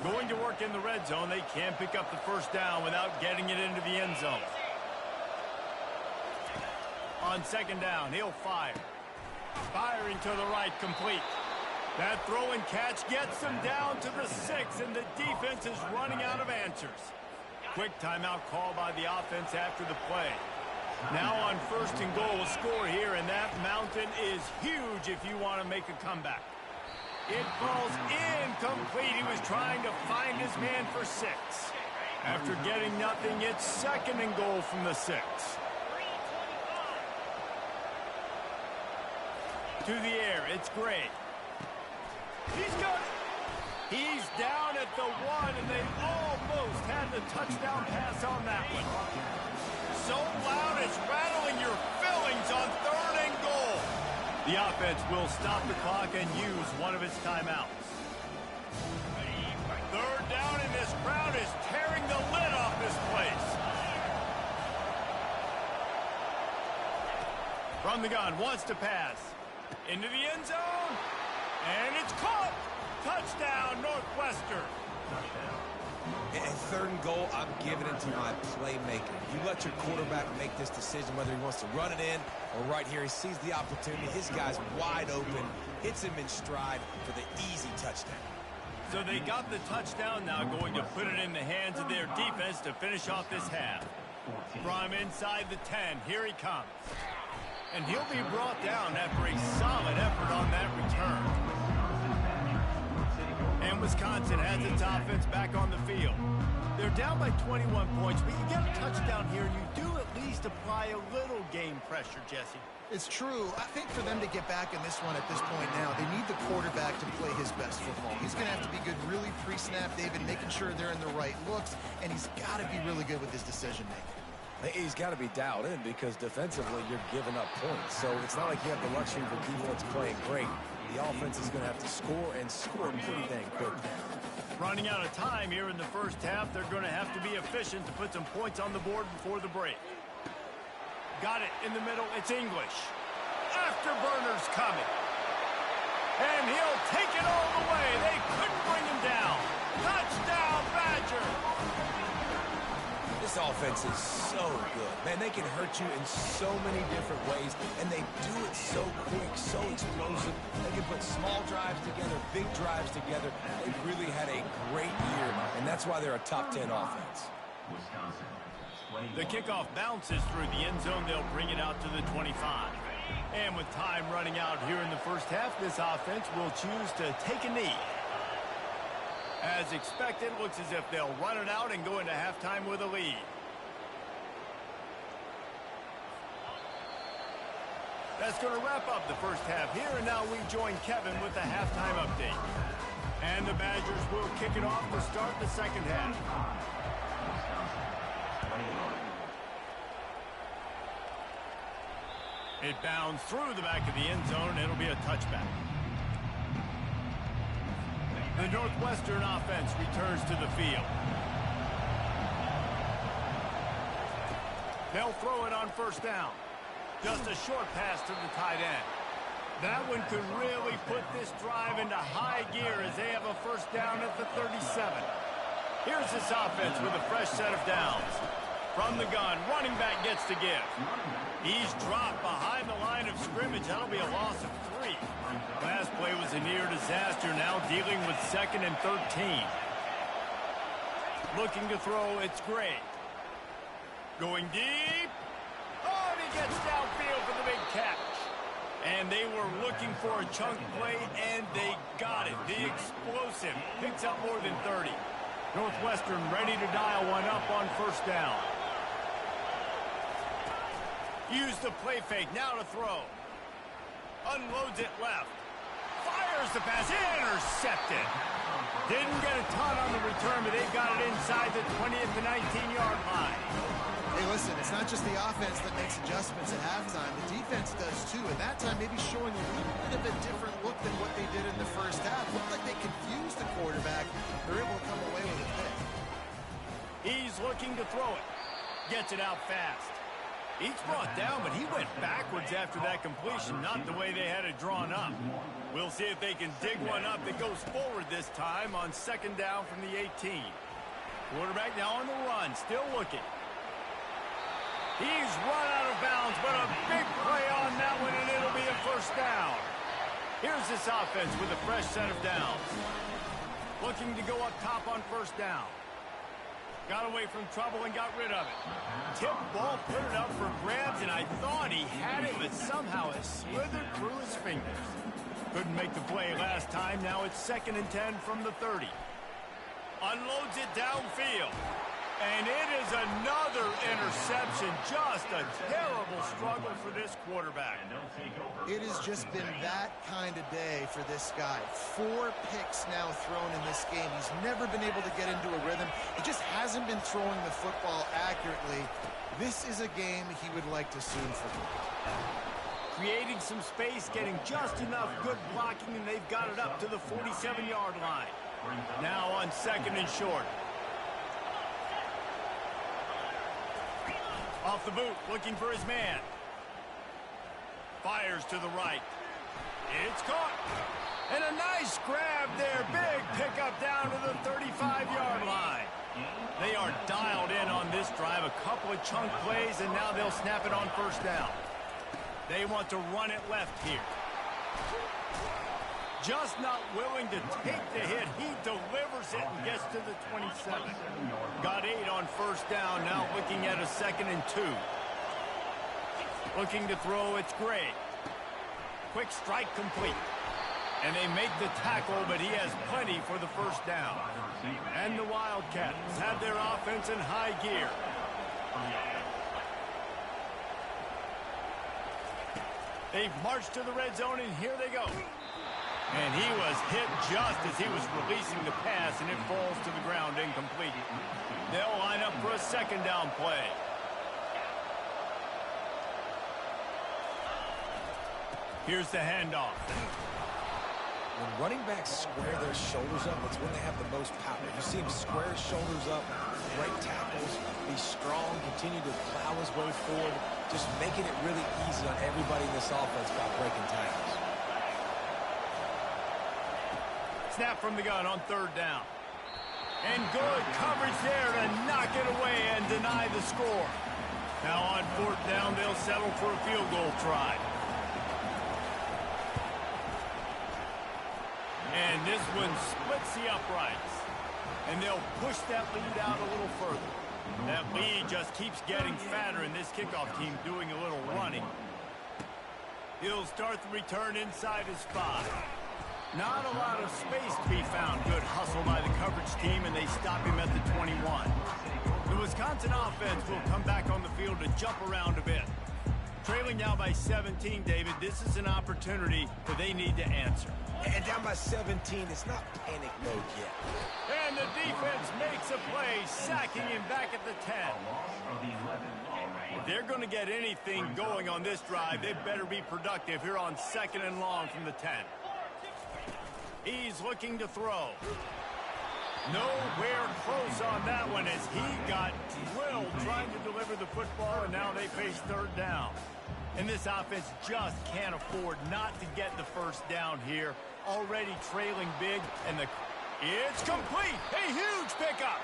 Going to work in the red zone, they can't pick up the first down without getting it into the end zone. On second down, he'll fire. Firing to the right, complete. That throw and catch gets them down to the 6, and the defense is running out of answers. Quick timeout call by the offense after the play. Now on first and goal, score here, and that mountain is huge if you want to make a comeback. It falls incomplete. He was trying to find his man for 6. After getting nothing, it's 2nd and goal from the 6. To the air, it's Gray. He's got it. He's down at the 1, and they almost had the touchdown pass on that one. So loud it's rattling your fillings on 3rd and goal. The offense will stop the clock and use one of its timeouts. 3rd down, and this crowd is tearing the lid off this place. From the gun, wants to pass. Into the end zone, and it's caught. Touchdown, Northwestern. And 3rd and goal, I'm giving it to my playmaker. You let your quarterback make this decision whether he wants to run it in or right here. He sees the opportunity. His guy's wide open, hits him in stride for the easy touchdown. So they got the touchdown, now going to put it in the hands of their defense to finish off this half. From inside the 10, here he comes. And he'll be brought down after a solid effort on that return. And Wisconsin has its offense back on the field. They're down by 21 points, but you get a touchdown here, and you do at least apply a little game pressure, Jesse. It's true. I think for them to get back in this one at this point now, they need the quarterback to play his best football. He's going to have to be good really pre-snap, David, making sure they're in the right looks, and he's got to be really good with his decision-making. He's got to be dialed in because defensively you're giving up points. So it's not like you have the luxury of the defense playing great. The offense is going to have to score and score pretty dang quick. Running out of time here in the first half, they're going to have to be efficient to put some points on the board before the break. Got it in the middle. It's English. Afterburner's coming. And he'll take it all the way. They couldn't bring him down. Touchdown, Badger. This offense is so good. Man, they can hurt you in so many different ways, and they do it so quick, so explosive. They can put small drives together, big drives together. They've really had a great year, and that's why they're a top 10 offense. The kickoff bounces through the end zone. They'll bring it out to the 25. And with time running out here in the first half, this offense will choose to take a knee. As expected, looks as if they'll run it out and go into halftime with a lead. That's going to wrap up the first half here, and now we join Kevin with the halftime update. And the Badgers will kick it off to start the second half. It bounds through the back of the end zone, and it'll be a touchback. The Northwestern offense returns to the field. They'll throw it on first down. Just a short pass to the tight end. That one could really put this drive into high gear as they have a first down at the 37. Here's this offense with a fresh set of downs. From the gun, running back gets to give. He's dropped behind the line of scrimmage. That'll be a loss of 3. Last play was a near disaster, now dealing with 2nd and 13. Looking to throw, it's Gray. Going deep. Oh, and he gets downfield for the big catch. And they were looking for a chunk play, and they got it. The explosive picks up more than 30. Northwestern ready to dial one up on first down. Use the play fake, now to throw. Unloads it left. Fires the pass, intercepted. Didn't get a ton on the return, but they've got it inside the 20 at the 19-yard line. Hey, listen, it's not just the offense that makes adjustments at halftime. The defense does too, and that time maybe showing a little bit of a different look than what they did in the first half. Looked like they confused the quarterback. They're able to come away with a pick. He's looking to throw it. Gets it out fast. He's brought down, but he went backwards after that completion, not the way they had it drawn up. We'll see if they can dig one up that goes forward this time on second down from the 18. Quarterback now on the run, still looking. He's run out of bounds, but a big play on that one, and it'll be a first down. Here's this offense with a fresh set of downs. Looking to go up top on first down. Got away from trouble and got rid of it. Tip ball, put it up for grabs, and I thought he had it, but somehow it slithered through his fingers. Couldn't make the play last time. Now it's 2nd and 10 from the 30. Unloads it downfield. And it is another interception. Just a terrible struggle for this quarterback. It has just been that kind of day for this guy. 4 picks now thrown in this game. He's never been able to get into a rhythm. He just hasn't been throwing the football accurately. This is a game he would like to soon forget. Creating some space, getting just enough good blocking, and they've got it up to the 47-yard line. Now on 2nd and short. Off the boot, looking for his man. Fires to the right. It's caught. And a nice grab there. Big pickup down to the 35-yard line. They are dialed in on this drive. A couple of chunk plays, and now they'll snap it on 1st down. They want to run it left here. Just not willing to take the hit. He delivers it and gets to the 27. Got 8 on 1st down. Now looking at a 2nd and 2. Looking to throw, it's Gray. Quick strike complete. And they make the tackle, but he has plenty for the 1st down. And the Wildcats have their offense in high gear. They've marched to the red zone, and here they go. And he was hit just as he was releasing the pass, and it falls to the ground incomplete. They'll line up for a 2nd down play. Here's the handoff. When running backs square their shoulders up, it's when they have the most power. You see him square his shoulders up, break tackles, be strong, continue to plow his way forward, just making it really easy on everybody in this offense by breaking tackles. Snap from the gun on 3rd down. And good coverage there to knock it away and deny the score. Now on 4th down, they'll settle for a field goal try. And this one splits the uprights. And they'll push that lead out a little further. That lead just keeps getting fatter, and this kickoff team doing a little running. He'll start the return inside his 5. Not a lot of space to be found. Good hustle by the coverage team, and they stop him at the 21. The Wisconsin offense will come back on the field to jump around a bit. Trailing now by 17, David. This is an opportunity that they need to answer. And down by 17, it's not panic mode yet. And the defense makes a play, sacking him back at the 10. If they're going to get anything going on this drive, they better be productive here on 2nd and long from the 10. He's looking to throw. Nowhere close on that one as he got drilled trying to deliver the football, and now they face 3rd down. And this offense just can't afford not to get the 1st down here. Already trailing big, and it's complete. A huge pickup.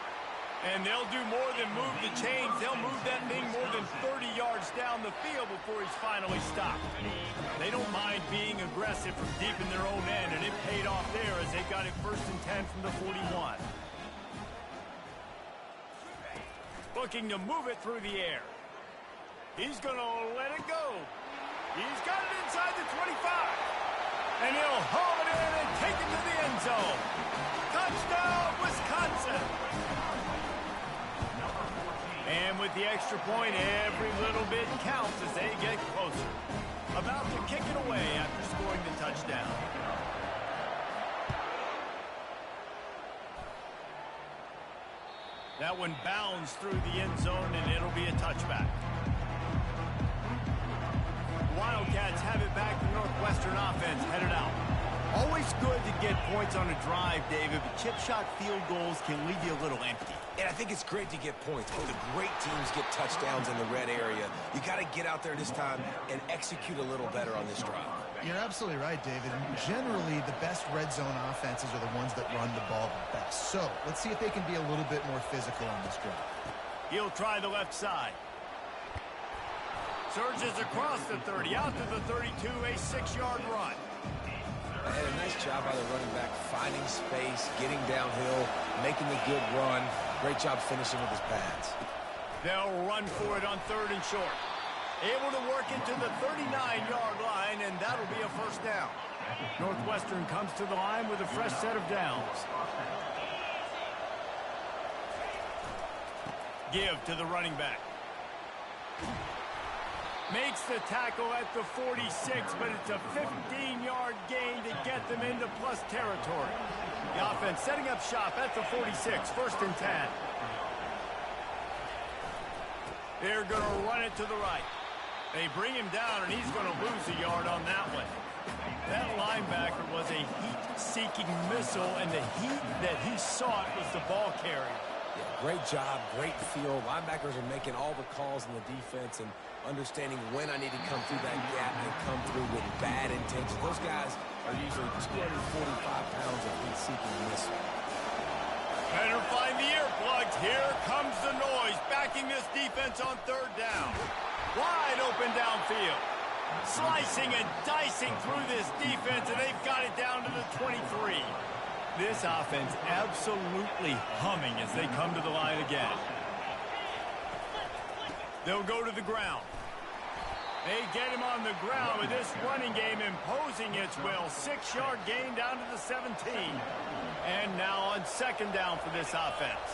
And they'll do more than move the chains. They'll move that thing more than 30 yards down the field before he's finally stopped. They don't mind being aggressive from deep in their own end, and it paid off there as they got it 1st and 10 from the 41. Looking to move it through the air. He's going to let it go. He's got it inside the 25. And he'll haul it in and take it to the end zone. Touchdown, Wisconsin. And with the extra point, every little bit counts as they get closer. About to kick it away after scoring the touchdown. That one bounds through the end zone, and it'll be a touchback. Wildcats have it back. The Northwestern offense headed out. Always good to get points on a drive, David, but chip shot field goals can leave you a little empty. And I think it's great to get points. When the great teams get touchdowns in the red area, you got to get out there this time and execute a little better on this drive. You're absolutely right, David. Generally, the best red zone offenses are the ones that run the ball the best. So let's see if they can be a little bit more physical on this drive. He'll try the left side. Surges across the 30, out to the 32, a 6-yard run. Had a nice job by the running back, finding space, getting downhill, making a good run. Great job finishing with his pads. They'll run for it on 3rd and short. Able to work it to the 39-yard line, and that'll be a 1st down. Northwestern comes to the line with a fresh set of downs. Give to the running back. Makes the tackle at the 46, but it's a 15-yard gain to get them into plus territory. The offense setting up shop at the 46, 1st and 10. They're going to run it to the right. They bring him down, and he's going to lose a yard on that one. That linebacker was a heat-seeking missile, and the heat that he sought was the ball carrier. Yeah, great job, great feel. Linebackers are making all the calls in the defense and understanding when I need to come through that gap and come through with bad intentions. Those guys are usually 245 pounds of heat-seeking missile. Better find the earplugs. Here comes the noise, backing this defense on 3rd down. Wide open downfield. Slicing and dicing through this defense, and they've got it down to the 23. This offense absolutely humming as they come to the line again. They'll go to the ground. They get him on the ground with this running game imposing its will. 6-yard gain down to the 17. And now on 2nd down for this offense.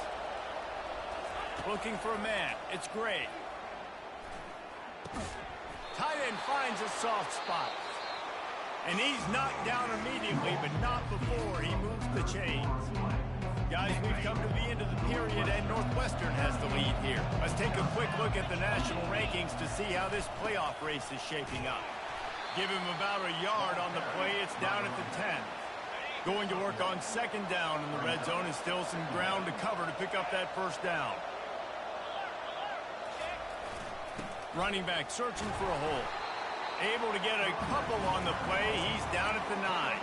Looking for a man. It's Gray. Tight end finds a soft spot. And he's knocked down immediately, but not before he moves the chains. Guys, we've come to the end of the period, and Northwestern has the lead here. Let's take a quick look at the national rankings to see how this playoff race is shaping up. Give him about a yard on the play. It's down at the 10. Going to work on 2nd down in the red zone, and still some ground to cover to pick up that 1st down. Running back searching for a hole. Able to get a couple on the play. He's down at the 9.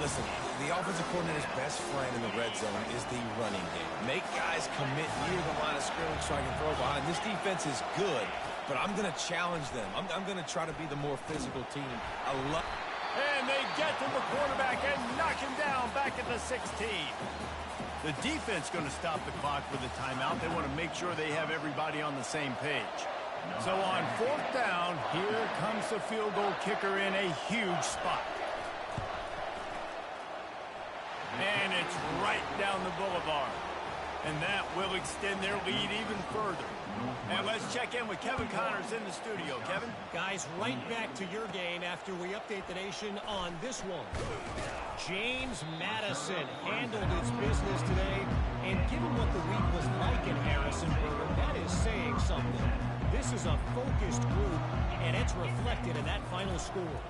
Listen, the offensive coordinator's best friend in the red zone is the running game. Make guys commit near the line of scrimmage so I can throw behind. This defense is good, but I'm going to challenge them. I'm going to try to be the more physical team. And they get to the quarterback and knock him down back at the 16. The defense going to stop the clock with a timeout. They want to make sure they have everybody on the same page. So on 4th down, here comes the field goal kicker in a huge spot. And it's right down the boulevard. And that will extend their lead even further. And let's check in with Kevin Connors in the studio. Kevin? Guys, right back to your game after we update the nation on this one. James Madison handled his business today, and given what the week was like in Harrisonburg, that is saying something. This is a focused group, and it's reflected in that final score.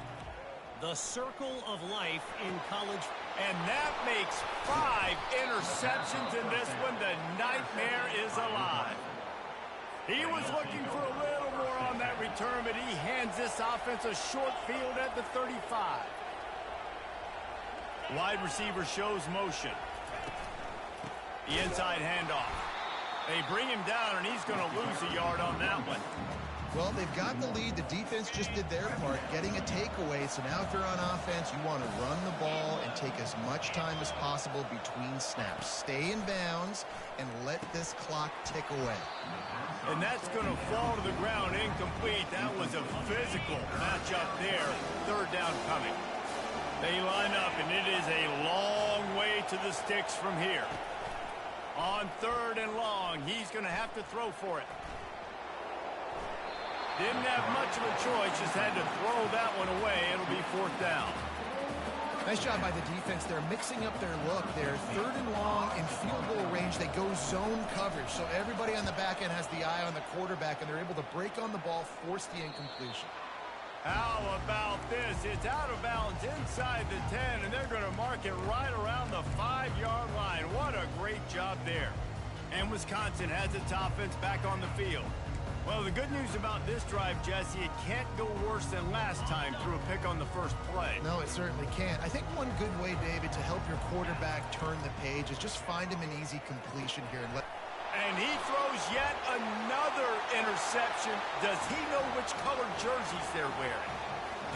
The circle of life in college. And that makes 5 interceptions in this one. The nightmare is alive. He was looking for a little more on that return, but he hands this offense a short field at the 35. Wide receiver shows motion. The inside handoff. They bring him down, and he's going to lose a yard on that one. Well, they've got the lead. The defense just did their part, getting a takeaway. So now if you're on offense, you want to run the ball and take as much time as possible between snaps. Stay in bounds and let this clock tick away. And that's going to fall to the ground incomplete. That was a physical matchup there. 3rd down coming. They line up, and it is a long way to the sticks from here. On 3rd and long, he's going to have to throw for it. Didn't have much of a choice, just had to throw that one away. It'll be 4th down. Nice job by the defense. They're mixing up their look. They're 3rd and long in field goal range. They go zone coverage, so everybody on the back end has the eye on the quarterback, and they're able to break on the ball, force the incompletion. How about this? It's out of bounds inside the 10, and they're going to mark it right around the 5-yard line. What a great job there. And Wisconsin has its offense back on the field. Well, the good news about this drive, Jesse, it can't go worse than last time through a pick on the first play. No, it certainly can't. I think one good way, David, to help your quarterback turn the page is just find him an easy completion here. And he throws yet another interception. Does he know which colored jerseys they're wearing?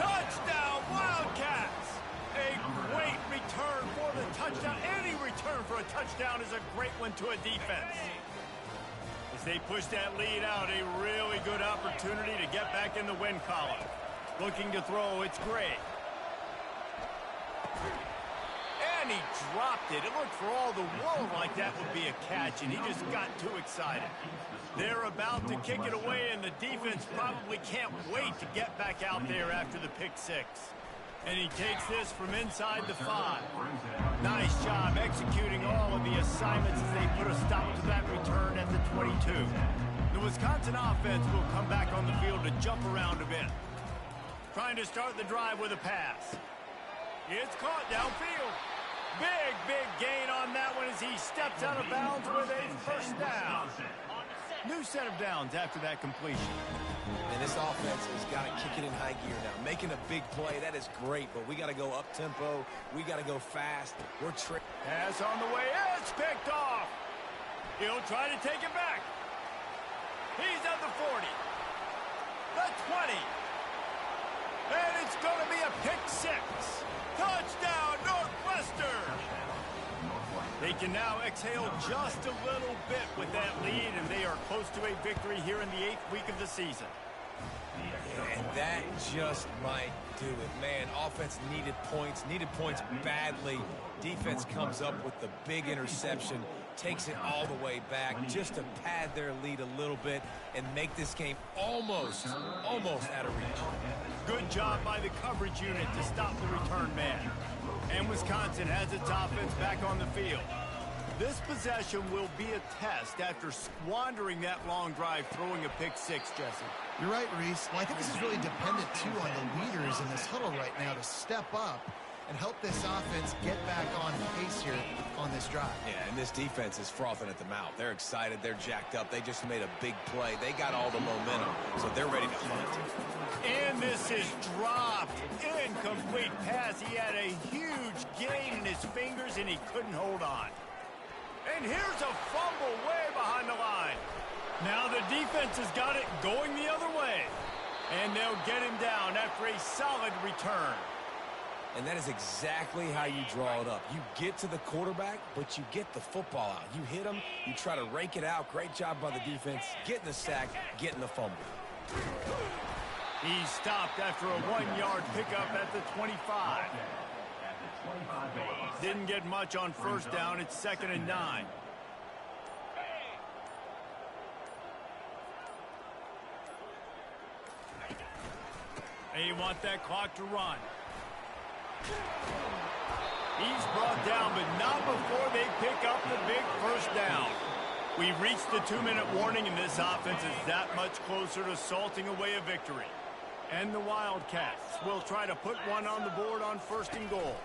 Touchdown, Wildcats! A great return for the touchdown. Any return for a touchdown is a great one to a defense. As they push that lead out, a really good opportunity to get back in the win column. Looking to throw, it's Gray. he dropped it. It looked for all the world like that would be a catch, and he just got too excited. They're about to kick it away, and the defense probably can't wait to get back out there after the pick six. And he takes this from inside the 5. Nice job executing all of the assignments as they put a stop to that return at the 22. The Wisconsin offense will come back on the field to jump around a bit. Trying to start the drive with a pass. It's caught downfield. Big gain on that one as he steps out of bounds with a first down. New set of downs after that completion. And this offense has got to kick it in high gear now. Making a big play, that is great, but we got to go up-tempo. We got to go fast. We're pass on the way. It's picked off. He'll try to take it back. He's at the 40. The 20. And it's going to be a pick six. Touchdown, Northwestern. They can now exhale just a little bit with that lead, and they are close to a victory here in the 8th week of the season. And that just might do it. Man, offense needed points badly. Defense comes up with the big interception, takes it all the way back just to pad their lead a little bit and make this game almost out of reach. Good job by the coverage unit to stop the return man. And Wisconsin has its offense back on the field. This possession will be a test after squandering that long drive throwing a pick six, Jesse. You're right, Reese. Well, I think this is really dependent, too, on the leaders in this huddle right now to step up and help this offense get back on pace here on this drive. Yeah, and this defense is frothing at the mouth. They're excited. They're jacked up. They just made a big play. They got all the momentum, so they're ready to hunt. And this is dropped. Incomplete pass. He had a huge gain in his fingers, and he couldn't hold on. And here's a fumble way behind the line. Now the defense has got it going the other way. And they'll get him down after a solid return. And that is exactly how you draw it up. You get to the quarterback, but you get the football out. You hit him, you try to rake it out. Great job by the defense, getting the sack, getting the fumble. He stopped after a 1-yard pickup at the 25. Didn't get much on first down. It's 2nd and 9. They want that clock to run. He's brought down, but not before they pick up the big first down. We've reached the 2-minute warning, and this offense is that much closer to salting away a victory. And the Wildcats will try to put one on the board on 1st and goal.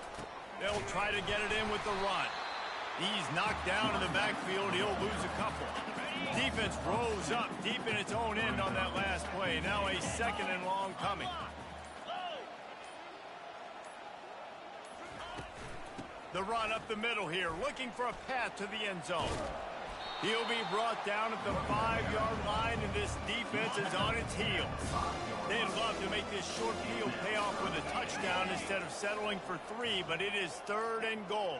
They'll try to get it in with the run. He's knocked down in the backfield. He'll lose a couple. Defense rose up deep in its own end on that last play. Now a 2nd and long coming. The run up the middle here, looking for a path to the end zone. He'll be brought down at the 5-yard line, and this defense is on its heels. They'd love to make this short field pay off with a touchdown instead of settling for 3, but it is 3rd and goal.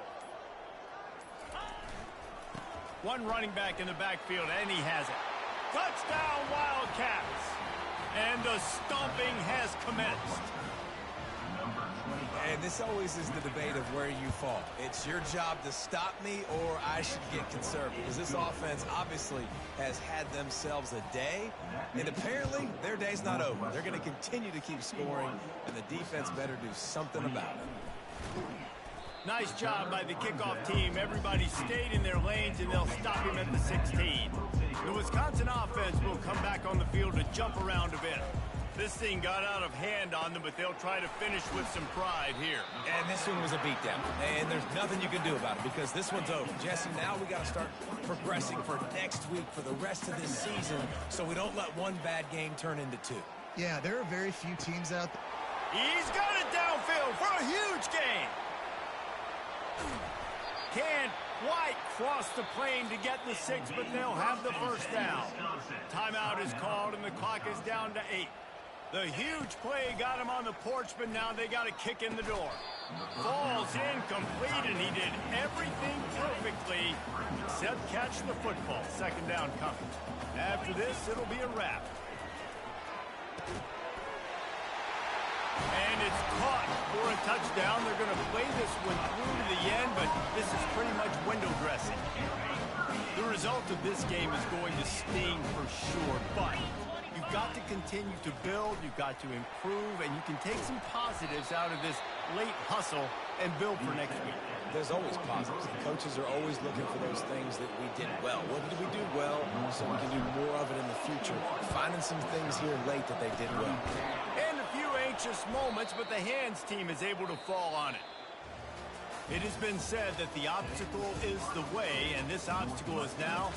One running back in the backfield, and he has it. Touchdown, Wildcats! And the stomping has commenced. And this always is the debate of where you fall. It's your job to stop me, or I should get conservative. Because this offense obviously has had themselves a day, and apparently their day's not over. They're going to continue to keep scoring, and the defense better do something about it. Nice job by the kickoff team. Everybody stayed in their lanes, and they'll stop him at the 16. The Wisconsin offense will come back on the field to jump around a bit. This thing got out of hand on them, but they'll try to finish with some pride here. And this one was a beatdown, and there's nothing you can do about it because this one's over. Jesse, now we got to start progressing for next week, for the rest of this season, so we don't let one bad game turn into 2. Yeah, there are very few teams out there. He's got it downfield for a huge gain. Can't quite cross the plane to get the 6, but they'll have the first down. Timeout is called, and the clock is down to 8. The huge play got him on the porch, but now they got to kick in the door. Falls incomplete, and he did everything perfectly except catch the football. 2nd down coming. After this, it'll be a wrap. And it's caught for a touchdown. They're going to play this one through to the end, but this is pretty much window dressing. The result of this game is going to sting for sure, but you've got to continue to build, you've got to improve, and you can take some positives out of this late hustle and build for next week. There's always positives. The coaches are always looking for those things that we did well. What did we do well so we can do more of it in the future? Finding some things here late that they did well. And a few anxious moments, but the hands team is able to fall on it. It has been said that the obstacle is the way, and this obstacle is now